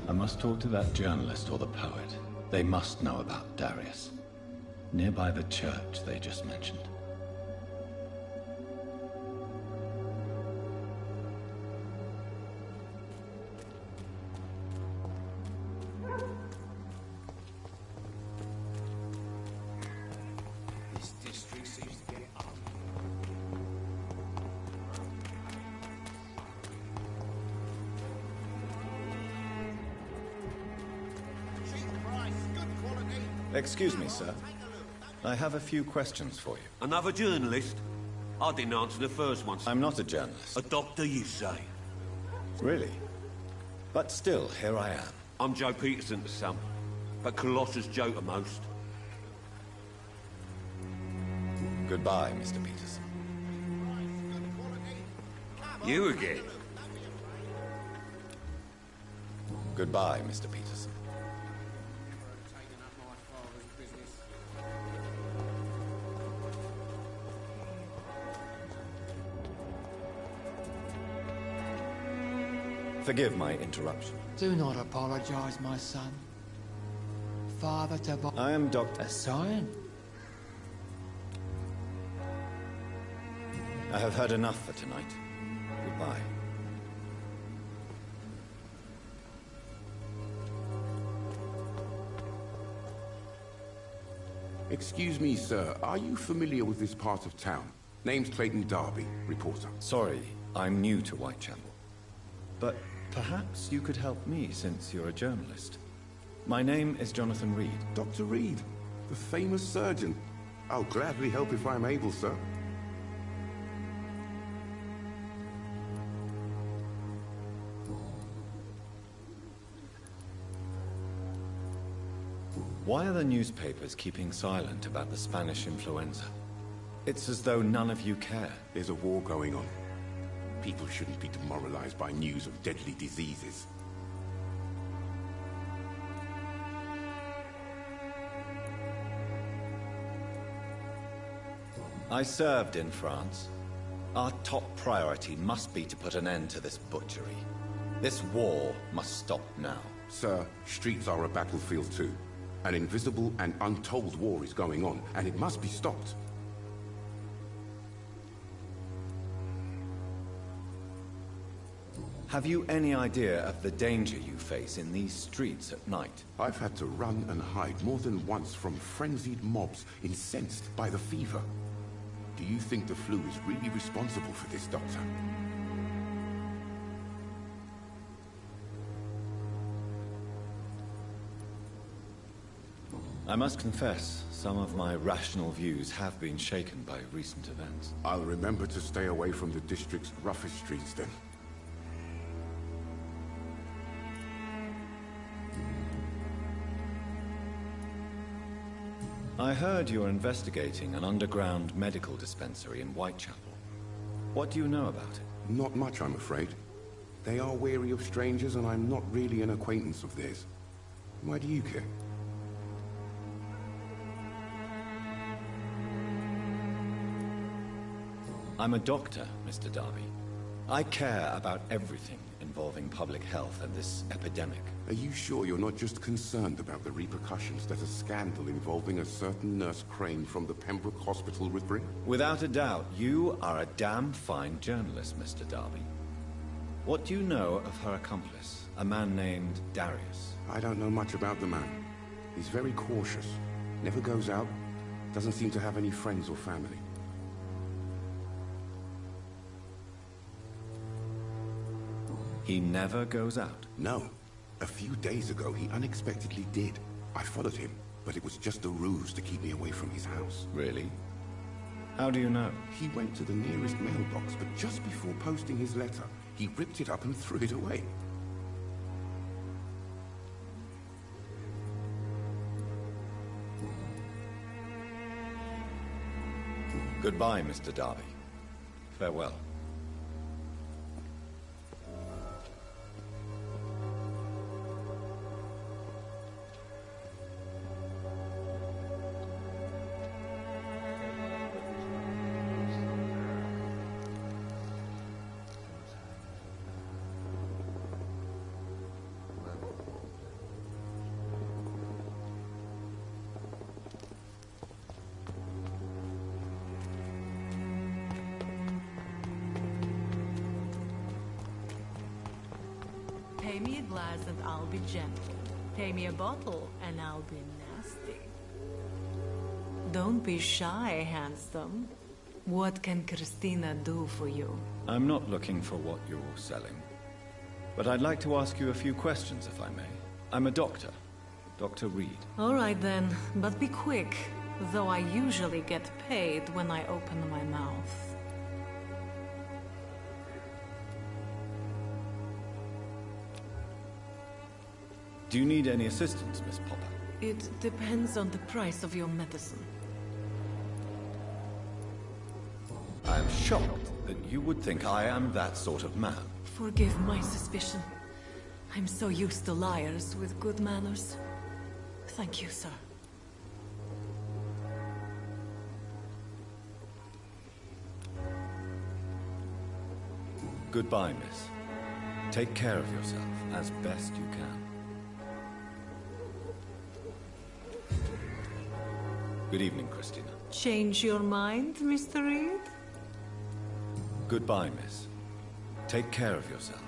I must talk to that journalist or the poet. They must know about Darius. Nearby the church they just mentioned. This district seems to get up. Excuse me, sir. I have a few questions for you. Another journalist? I didn't answer the first one. I'm not a journalist. A doctor, you say? Really? But still, here I am. I'm Joe Peterson to some, but Colossus Joe to most. Goodbye, Mr. Peterson. You again? Goodbye, Mr. Peterson. Forgive my interruption. Do not apologize, my son. father to... I am Dr. Sign? I have heard enough for tonight. Goodbye. Excuse me, sir. Are you familiar with this part of town? Name's Clayton Darby, reporter. Sorry, I'm new to Whitechapel. But perhaps you could help me since you're a journalist. My name is Jonathan Reed. Dr. Reed, the famous surgeon. I'll gladly help if I'm able, sir. Why are the newspapers keeping silent about the Spanish influenza? It's as though none of you care. There's a war going on. People shouldn't be demoralized by news of deadly diseases. I served in France. Our top priority must be to put an end to this butchery. This war must stop now. Sir, streets are a battlefield too. An invisible and untold war is going on, and it must be stopped. Have you any idea of the danger you face in these streets at night? I've had to run and hide more than once from frenzied mobs incensed by the fever. Do you think the flu is really responsible for this, Doctor? I must confess, some of my rational views have been shaken by recent events. I'll remember to stay away from the district's roughest streets then. I heard you're investigating an underground medical dispensary in Whitechapel. What do you know about it? Not much, I'm afraid. They are wary of strangers, and I'm not really an acquaintance of theirs. Why do you care? I'm a doctor, Mr. Darby. I care about everything involving public health and this epidemic. Are you sure you're not just concerned about the repercussions that a scandal involving a certain Nurse Crane from the Pembroke Hospital would bring? Without a doubt, you are a damn fine journalist, Mr. Darby. What do you know of her accomplice, a man named Darius? I don't know much about the man. He's very cautious. Never goes out. Doesn't seem to have any friends or family. He never goes out? No. A few days ago, he unexpectedly did. I followed him, but it was just a ruse to keep me away from his house. Really? How do you know? He went to the nearest mailbox, but just before posting his letter, he ripped it up and threw it away. Goodbye, Mr. Darby. Farewell. Pay me a glass and I'll be gentle. Pay me a bottle and I'll be nasty. Don't be shy, handsome. What can Christina do for you? I'm not looking for what you're selling. But I'd like to ask you a few questions, if I may. I'm a doctor. Dr. Reed. All right then, but be quick. Though I usually get paid when I open my mouth. Do you need any assistance, Miss Popper? It depends on the price of your medicine. I am shocked that you would think I am that sort of man. Forgive my suspicion. I'm so used to liars with good manners. Thank you, sir. Goodbye, miss. Take care of yourself as best you can. Good evening, Christina. Change your mind, Mr. Reed? Goodbye, miss. Take care of yourself.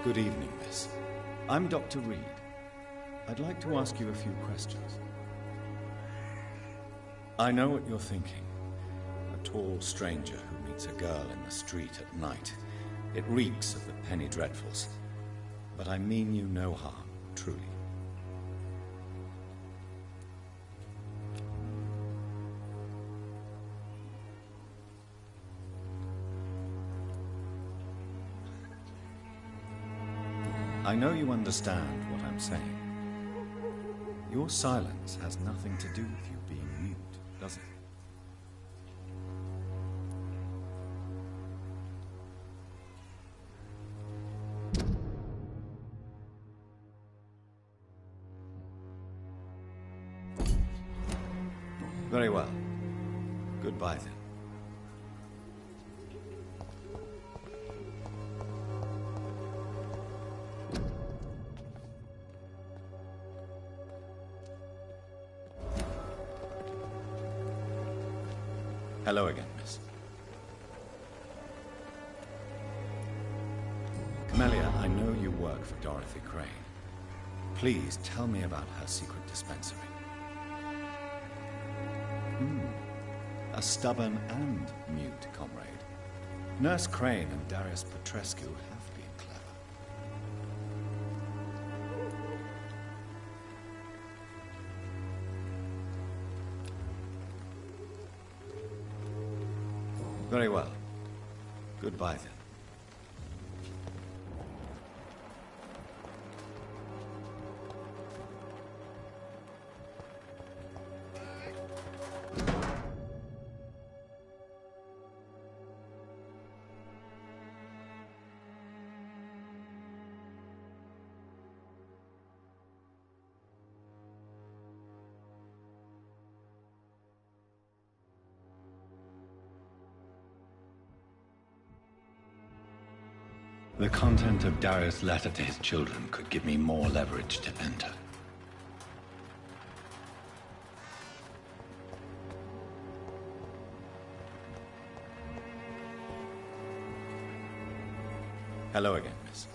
Good evening, miss. I'm Dr. Reed. I'd like to ask you a few questions. I know what you're thinking. A tall stranger who meets a girl in the street at night. It reeks of the penny dreadfuls. But I mean you no harm, truly. I know you understand what I'm saying. Your silence has nothing to do with you being mute, does it? Very well. Goodbye then. Hello again, miss. Camellia, I know you work for Dorothy Crane. Please tell me about her secret dispensary. A stubborn and mute comrade. Nurse Crane and Darius Petrescu have been clever. Very well. Goodbye then. The content of Darius' letter to his children could give me more leverage to enter. Hello again, miss.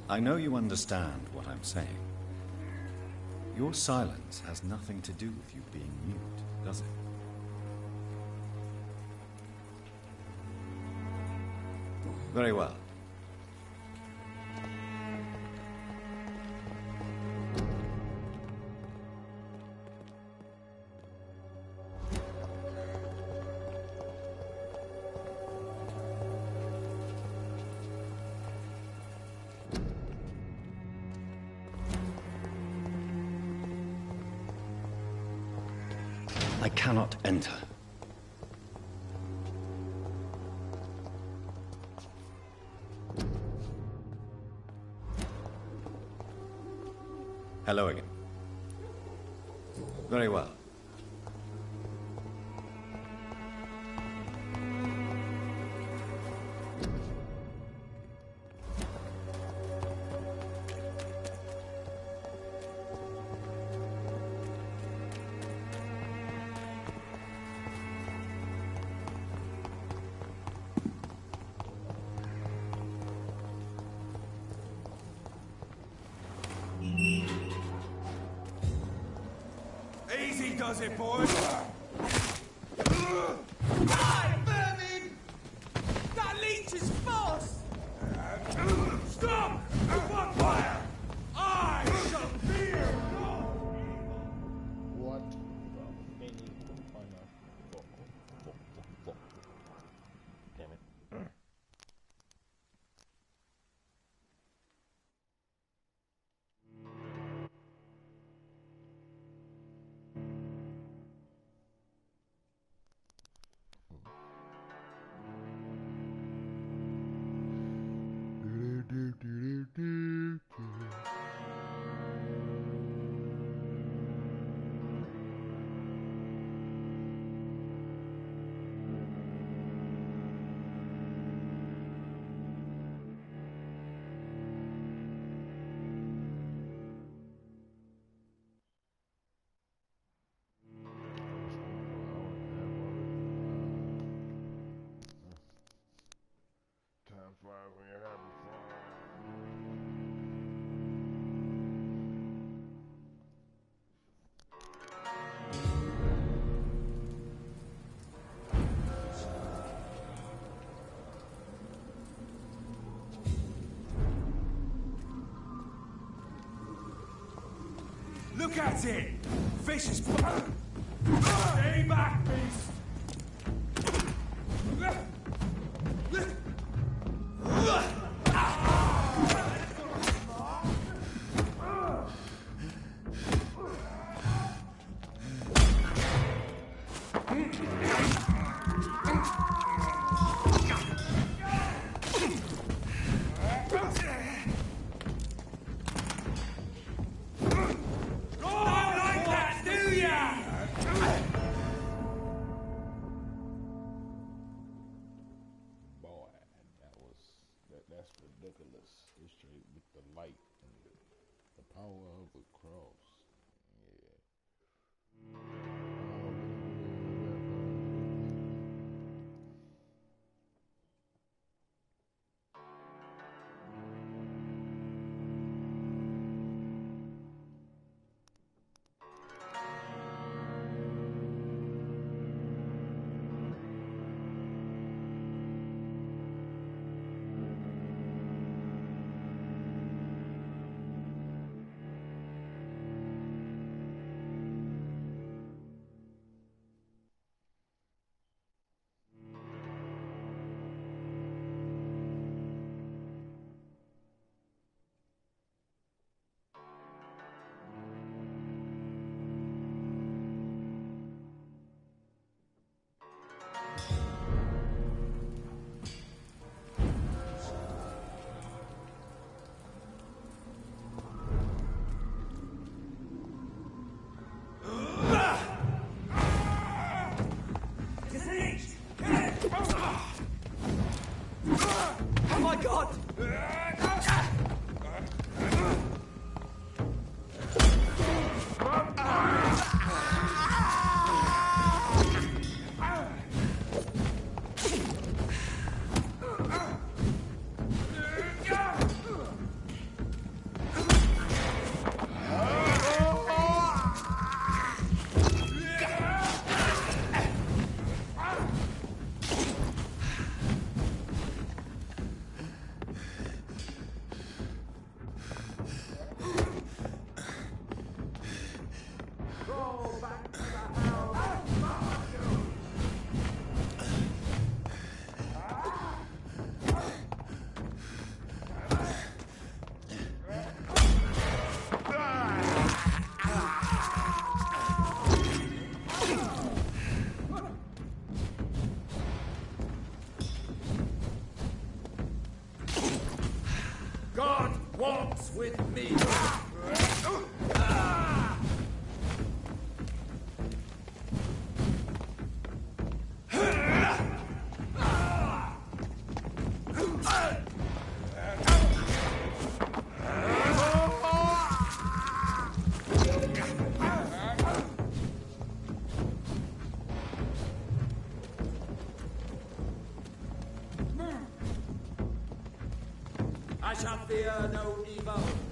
I know you understand what I'm saying. Your silence has nothing to do with you being mute, does it? Very well. I cannot enter. Hello again. Very well. Easy does it, boys. Die, vermin! That leech is fast! Stop! One fire! I shall fear no fun when you're having fun. Look at it! Fish is fun! Stay back, beast! That's ridiculous. It's straight with the light and the power of the cross. Oh my god! God walks with me. I shall fear no evil.